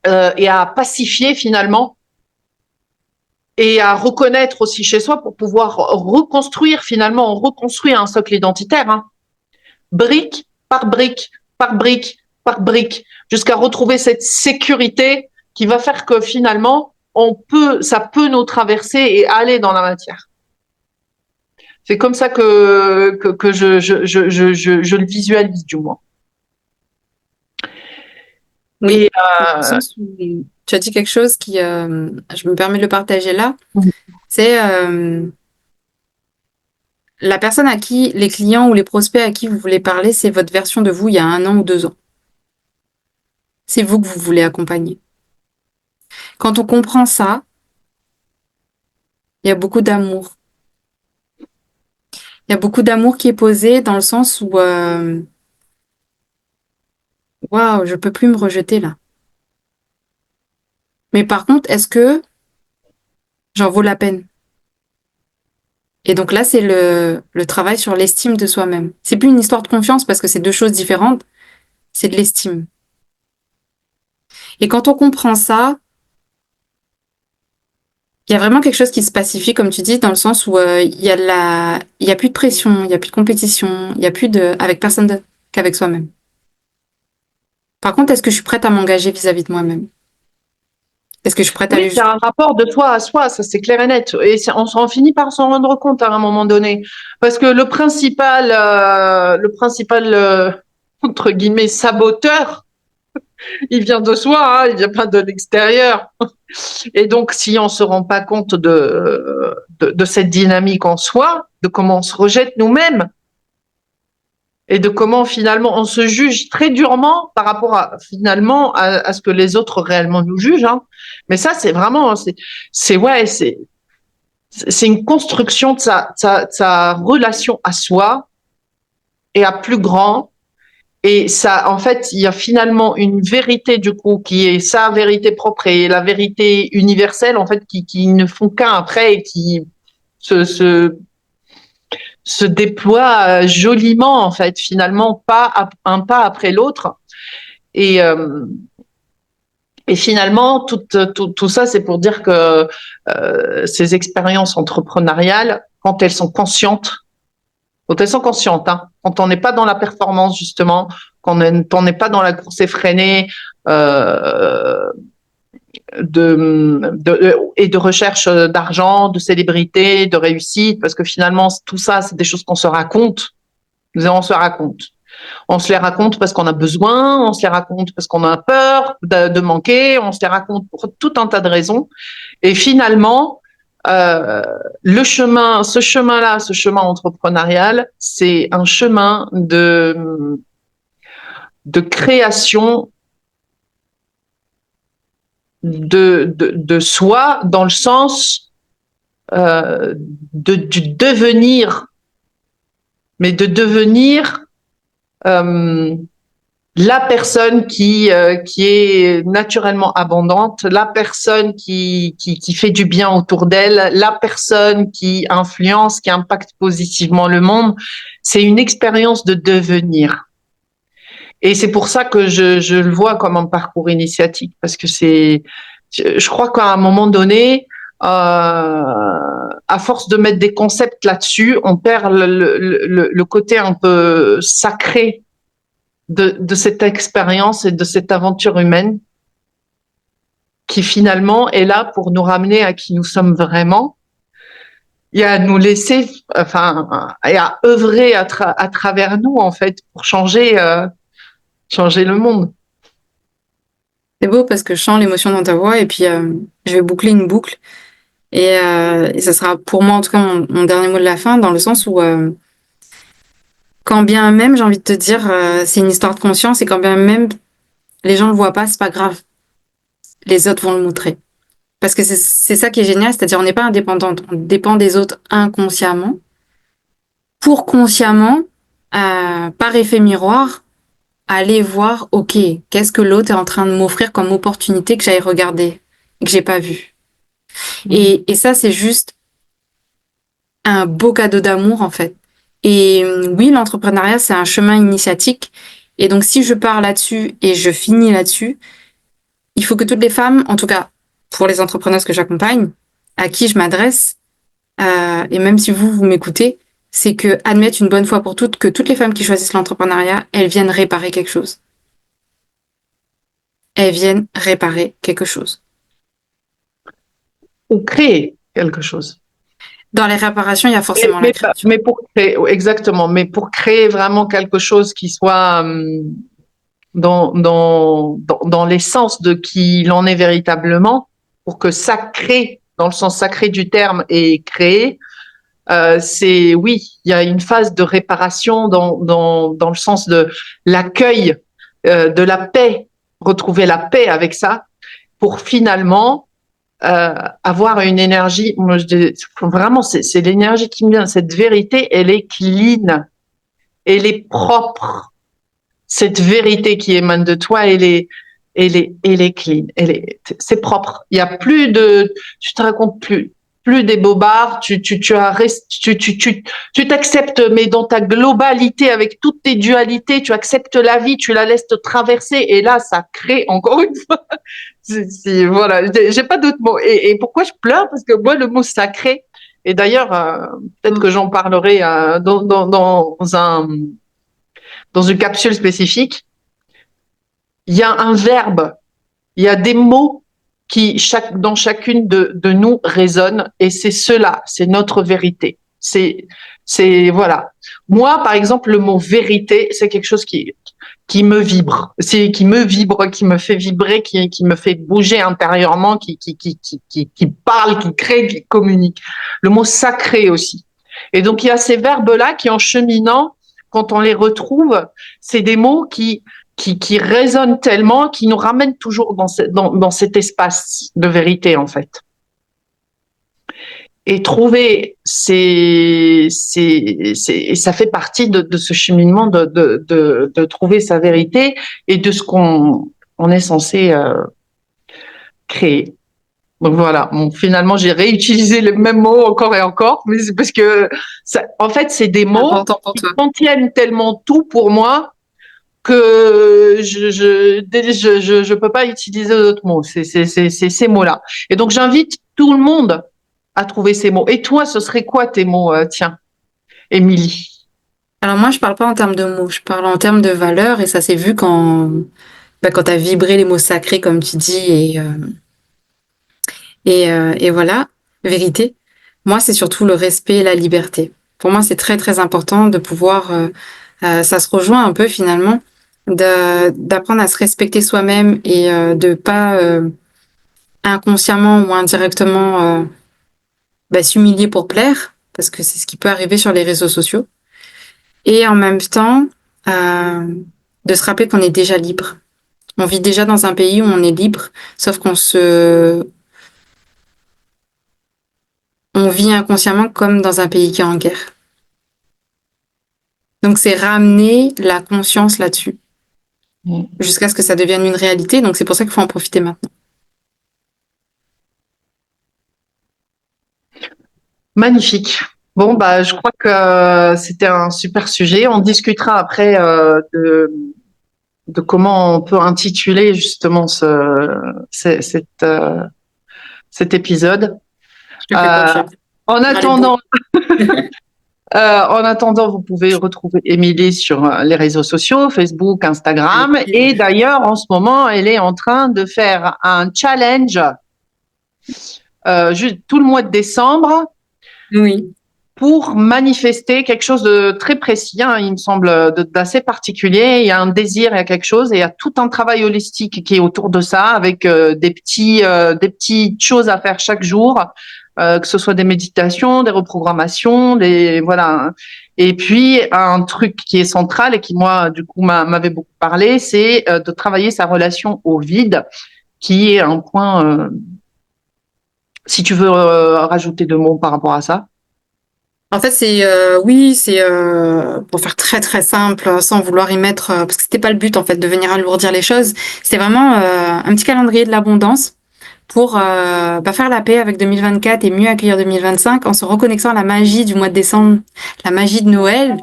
et à pacifier finalement et à reconnaître aussi chez soi pour pouvoir reconstruire, finalement, on reconstruit un socle identitaire, hein, brique par brique, par brique, par brique, jusqu'à retrouver cette sécurité qui va faire que finalement, ça peut nous traverser et aller dans la matière. C'est comme ça que je le visualise, du moins. Oui, tu as dit quelque chose qui, je me permets de le partager là, c'est la personne à qui, les clients ou les prospects à qui vous voulez parler, c'est votre version de vous il y a 1 an ou 2 ans. C'est vous que vous voulez accompagner. Quand on comprend ça, il y a beaucoup d'amour. Il y a beaucoup d'amour qui est posé dans le sens où waouh, je peux plus me rejeter là. Mais par contre, est-ce que j'en vaux la peine? Et donc là, c'est le travail sur l'estime de soi-même. C'est plus une histoire de confiance parce que c'est 2 choses différentes. C'est de l'estime. Et quand on comprend ça, il y a vraiment quelque chose qui se pacifie, comme tu dis, dans le sens où il y a plus de pression, il y a plus de compétition, il y a plus avec personne d'autre qu'avec soi-même. Par contre, est-ce que je suis prête à m'engager vis-à-vis de moi-même? Est-ce que je suis prête à Oui, c'est un rapport de soi à soi, ça c'est clair et net. Et on finit par s'en rendre compte à un moment donné. Parce que le principal entre guillemets, saboteur, il vient de soi, hein, il vient pas de l'extérieur. Et donc, si on se rend pas compte de cette dynamique en soi, de comment on se rejette nous-mêmes, et de comment finalement on se juge très durement par rapport à finalement à ce que les autres réellement nous jugent. Hein. Mais ça, c'est vraiment, c'est une construction de sa relation à soi et à plus grand. Et ça, en fait, il y a finalement une vérité du coup qui est sa vérité propre et la vérité universelle en fait qui ne font qu'un après et qui se déploient joliment en fait finalement un pas après l'autre. Et et finalement, tout ça, c'est pour dire que ces expériences entrepreneuriales, quand elles sont conscientes, hein, quand on n'est pas dans la performance justement, quand on n'est pas dans la course effrénée et de recherche d'argent, de célébrité, de réussite, parce que finalement, tout ça, c'est des choses qu'on se raconte. On se raconte. On se les raconte parce qu'on a besoin, on se les raconte parce qu'on a peur de manquer, on se les raconte pour tout un tas de raisons. Et finalement, ce chemin entrepreneurial, c'est un chemin de création de soi dans le sens du devenir, mais de devenir la personne qui est naturellement abondante, la personne qui fait du bien autour d'elle, la personne qui influence, qui impacte positivement le monde. C'est une expérience de devenir. Et c'est pour ça que je le vois comme un parcours initiatique, parce que je crois qu'à un moment donné, à force de mettre des concepts là-dessus, on perd le côté un peu sacré de cette expérience et de cette aventure humaine qui finalement est là pour nous ramener à qui nous sommes vraiment et à nous laisser, et à œuvrer à travers nous en fait pour changer le monde. C'est beau parce que je sens l'émotion dans ta voix et puis je vais boucler une boucle et ça sera pour moi en tout cas mon dernier mot de la fin dans le sens où quand bien même, j'ai envie de te dire, c'est une histoire de conscience et quand bien même les gens le voient pas, c'est pas grave. Les autres vont le montrer. Parce que c'est ça qui est génial, c'est-à-dire on n'est pas indépendante, on dépend des autres inconsciemment. Pour consciemment, par effet miroir, aller voir, ok, qu'est-ce que l'autre est en train de m'offrir comme opportunité que j'aille regarder, que j'ai pas vu. Et ça, c'est juste un beau cadeau d'amour en fait. Et oui, l'entrepreneuriat, c'est un chemin initiatique. Et donc, si je pars là-dessus et je finis là-dessus, il faut que toutes les femmes, en tout cas pour les entrepreneuses que j'accompagne, à qui je m'adresse, et même si vous m'écoutez, c'est que admettre une bonne fois pour toutes que toutes les femmes qui choisissent l'entrepreneuriat, elles viennent réparer quelque chose. Elles viennent réparer quelque chose. Ou créer quelque chose. Dans les réparations, il y a forcément la création. Mais pour créer, exactement, mais pour créer vraiment quelque chose qui soit dans l'essence de qui il en est véritablement, pour que ça crée, dans le sens sacré du terme, et créer, oui, il y a une phase de réparation dans le sens de l'accueil, de la paix, retrouver la paix avec ça, pour finalement avoir une énergie. Moi, je dis, vraiment, c'est l'énergie qui me vient. Cette vérité, elle est clean, elle est propre. Cette vérité qui émane de toi, elle est clean, c'est propre. Il y a plus tu te racontes plus des bobards. Tu t'acceptes, mais dans ta globalité, avec toutes tes dualités, tu acceptes la vie, tu la laisses te traverser, et là, ça crée encore une fois. Voilà, j'ai pas d'autres mots. Et pourquoi je pleure? Parce que moi, le mot sacré. Et d'ailleurs, peut-être que j'en parlerai dans une capsule spécifique. Il y a un verbe, il y a des mots qui dans chacune de nous résonnent, et c'est cela, c'est notre vérité. C'est voilà. Moi, par exemple, le mot vérité, c'est quelque chose qui me vibre, qui me fait vibrer, qui me fait bouger intérieurement, qui parle, qui crée, qui communique. Le mot sacré aussi. Et donc il y a ces verbes-là qui, en cheminant, quand on les retrouve, c'est des mots qui résonnent tellement, qui nous ramènent toujours dans cet espace de vérité, en fait. Et trouver, ça fait partie de ce cheminement de trouver sa vérité et de ce qu'on est censé créer. Donc voilà, bon, finalement j'ai réutilisé les mêmes mots encore et encore, mais c'est parce que en fait c'est des mots qui contiennent tellement tout pour moi que je peux pas utiliser d'autres mots. C'est ces mots-là. Et donc j'invite tout le monde à trouver ces mots. Et toi, ce serait quoi tes mots, tiens, Émilie? Alors moi, je parle pas en termes de mots, je parle en termes de valeurs, et ça s'est vu quand tu as vibré les mots sacrés, comme tu dis, et voilà, vérité. Moi, c'est surtout le respect et la liberté. Pour moi, c'est très, très important de pouvoir, ça se rejoint un peu finalement, d'apprendre à se respecter soi-même et de pas inconsciemment ou indirectement s'humilier pour plaire, parce que c'est ce qui peut arriver sur les réseaux sociaux. Et en même temps, de se rappeler qu'on est déjà libre. On vit déjà dans un pays où on est libre, sauf on vit inconsciemment comme dans un pays qui est en guerre. Donc c'est ramener la conscience là-dessus, jusqu'à ce que ça devienne une réalité. Donc c'est pour ça qu'il faut en profiter maintenant. Magnifique. Bon, bah, je crois que c'était un super sujet. On discutera après de comment on peut intituler justement cet épisode. En attendant, vous pouvez retrouver Émilie sur les réseaux sociaux, Facebook, Instagram. Et d'ailleurs, en ce moment, elle est en train de faire un challenge tout le mois de décembre. Oui. Pour manifester quelque chose de très précis, hein, il me semble d'assez particulier. Il y a un désir, il y a quelque chose, et il y a tout un travail holistique qui est autour de ça, avec des petites choses à faire chaque jour, que ce soit des méditations, des reprogrammations, voilà. Et puis un truc qui est central et qui moi du coup m'avait beaucoup parlé, c'est de travailler sa relation au vide, qui est un point. Si tu veux rajouter 2 mots par rapport à ça. En fait, c'est pour faire très très simple, sans vouloir y mettre, parce que c'était pas le but en fait de venir alourdir les choses. C'était vraiment un petit calendrier de l'abondance pour faire la paix avec 2024 et mieux accueillir 2025 en se reconnectant à la magie du mois de décembre, la magie de Noël,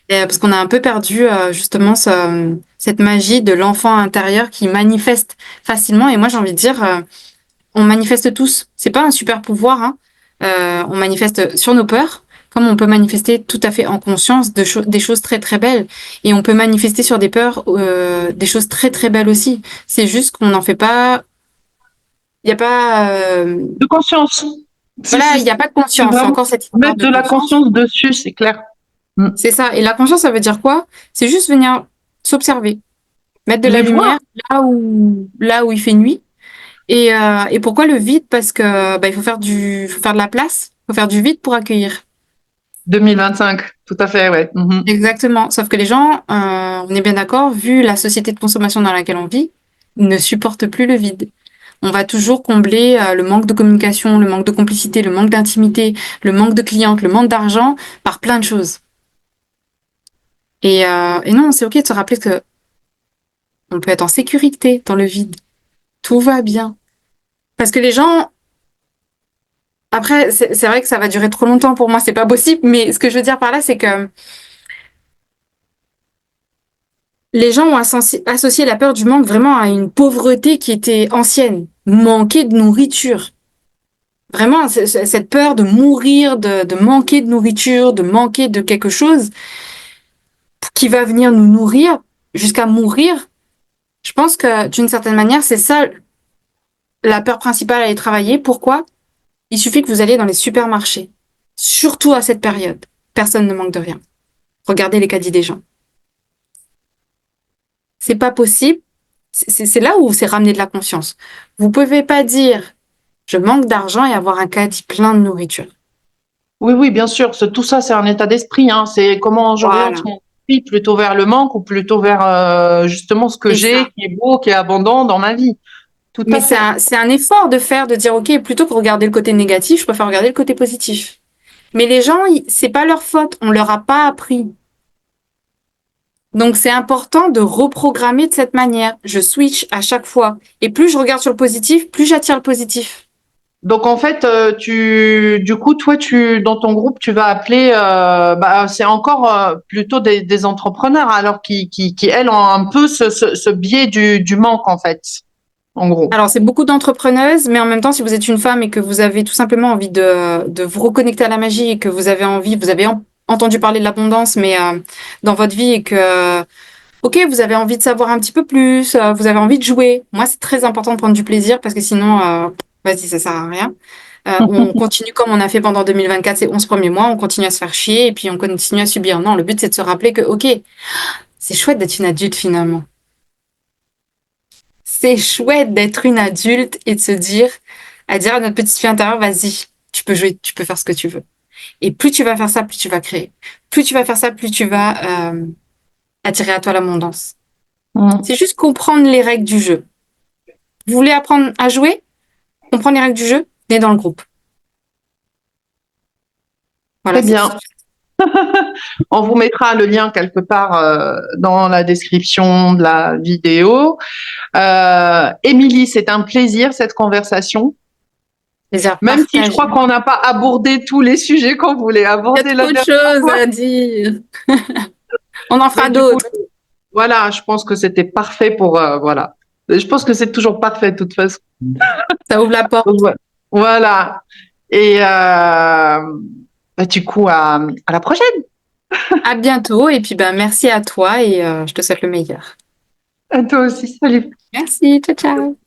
parce qu'on a un peu perdu justement cette magie de l'enfant intérieur qui manifeste facilement. Et moi, j'ai envie de dire, on manifeste tous. C'est pas un super pouvoir, hein. On manifeste sur nos peurs, comme on peut manifester tout à fait en conscience des choses très très belles. Et on peut manifester sur des peurs des choses très très belles aussi. C'est juste qu'on n'en fait pas. Il n'y a pas de conscience. Voilà, il n'y a pas de conscience. C'est encore cette histoire mettre de la conscience dessus, c'est clair. C'est ça. Et la conscience, ça veut dire quoi? C'est juste venir s'observer, mettre de la lumière là où il fait nuit. Et pourquoi le vide? Parce que il faut faire de la place, il faut faire du vide pour accueillir. 2025, tout à fait, ouais. Exactement. Sauf que les gens, on est bien d'accord, vu la société de consommation dans laquelle on vit, ne supportent plus le vide. On va toujours combler le manque de communication, le manque de complicité, le manque d'intimité, le manque de clientes, le manque d'argent par plein de choses. Et non, c'est ok de se rappeler que on peut être en sécurité dans le vide. Tout va bien. Parce que les gens, après, c'est vrai que ça va durer trop longtemps pour moi, c'est pas possible, mais ce que je veux dire par là, c'est que les gens ont associé la peur du manque vraiment à une pauvreté qui était ancienne, manquer de nourriture. Vraiment, cette peur de mourir, de manquer de nourriture, de manquer de quelque chose qui va venir nous nourrir jusqu'à mourir. Je pense que d'une certaine manière, c'est ça la peur principale à aller travailler. Pourquoi? Il suffit que vous alliez dans les supermarchés, surtout à cette période. Personne ne manque de rien. Regardez les caddies des gens. C'est pas possible. C'est là où c'est ramener de la conscience. Vous pouvez pas dire je manque d'argent et avoir un caddie plein de nourriture. Oui, oui, bien sûr. Tout ça, c'est un état d'esprit. Hein. C'est comment j'oriente mon esprit plutôt vers le manque ou plutôt vers justement ce que j'ai, qui est beau, qui est abondant dans ma vie. Tout à Mais fait. c'est un effort de dire, OK, plutôt que regarder le côté négatif, je préfère regarder le côté positif. Mais les gens, c'est pas leur faute, on leur a pas appris. Donc c'est important de reprogrammer de cette manière. Je switch à chaque fois. Et plus je regarde sur le positif, plus j'attire le positif. Donc en fait, du coup, toi, dans ton groupe, tu vas appeler, c'est encore plutôt des entrepreneurs, alors qui elles ont un peu ce biais du manque en fait, en gros. Alors c'est beaucoup d'entrepreneuses, mais en même temps, si vous êtes une femme et que vous avez tout simplement envie de vous reconnecter à la magie et que vous avez envie, vous avez entendu parler de l'abondance, mais dans votre vie et que OK, vous avez envie de savoir un petit peu plus, vous avez envie de jouer. Moi, c'est très important de prendre du plaisir parce que sinon, vas-y, ça sert à rien. On continue comme on a fait pendant 2024, ces 11 premiers mois, on continue à se faire chier et puis on continue à subir. Non, le but, c'est de se rappeler que, OK, c'est chouette d'être une adulte finalement. C'est chouette d'être une adulte et de se dire, à dire à notre petite fille intérieure, vas-y, tu peux jouer, tu peux faire ce que tu veux. Et plus tu vas faire ça, plus tu vas créer. Plus tu vas faire ça, plus tu vas attirer à toi l'abondance. Mm. C'est juste comprendre les règles du jeu. Vous voulez apprendre à jouer? Comprendre les règles du jeu? Venez dans le groupe. Très Voilà, c'est tout. bien. On vous mettra le lien quelque part dans la description de la vidéo. Émilie, c'est un plaisir cette conversation. Plaisir Même si je partagé. crois qu'on n'a pas abordé tous les sujets qu'on voulait Il y a aborder la trop de dernière choses fois. à dire. On en fera Mais du coup, d'autres. voilà, je pense que c'était parfait pour voilà. Je pense que c'est toujours parfait de toute façon. Ça ouvre la porte. Donc, voilà. Et du coup, à la prochaine. À bientôt. Et puis, ben, merci à toi et je te souhaite le meilleur. À toi aussi. Salut. Merci. Ciao, ciao.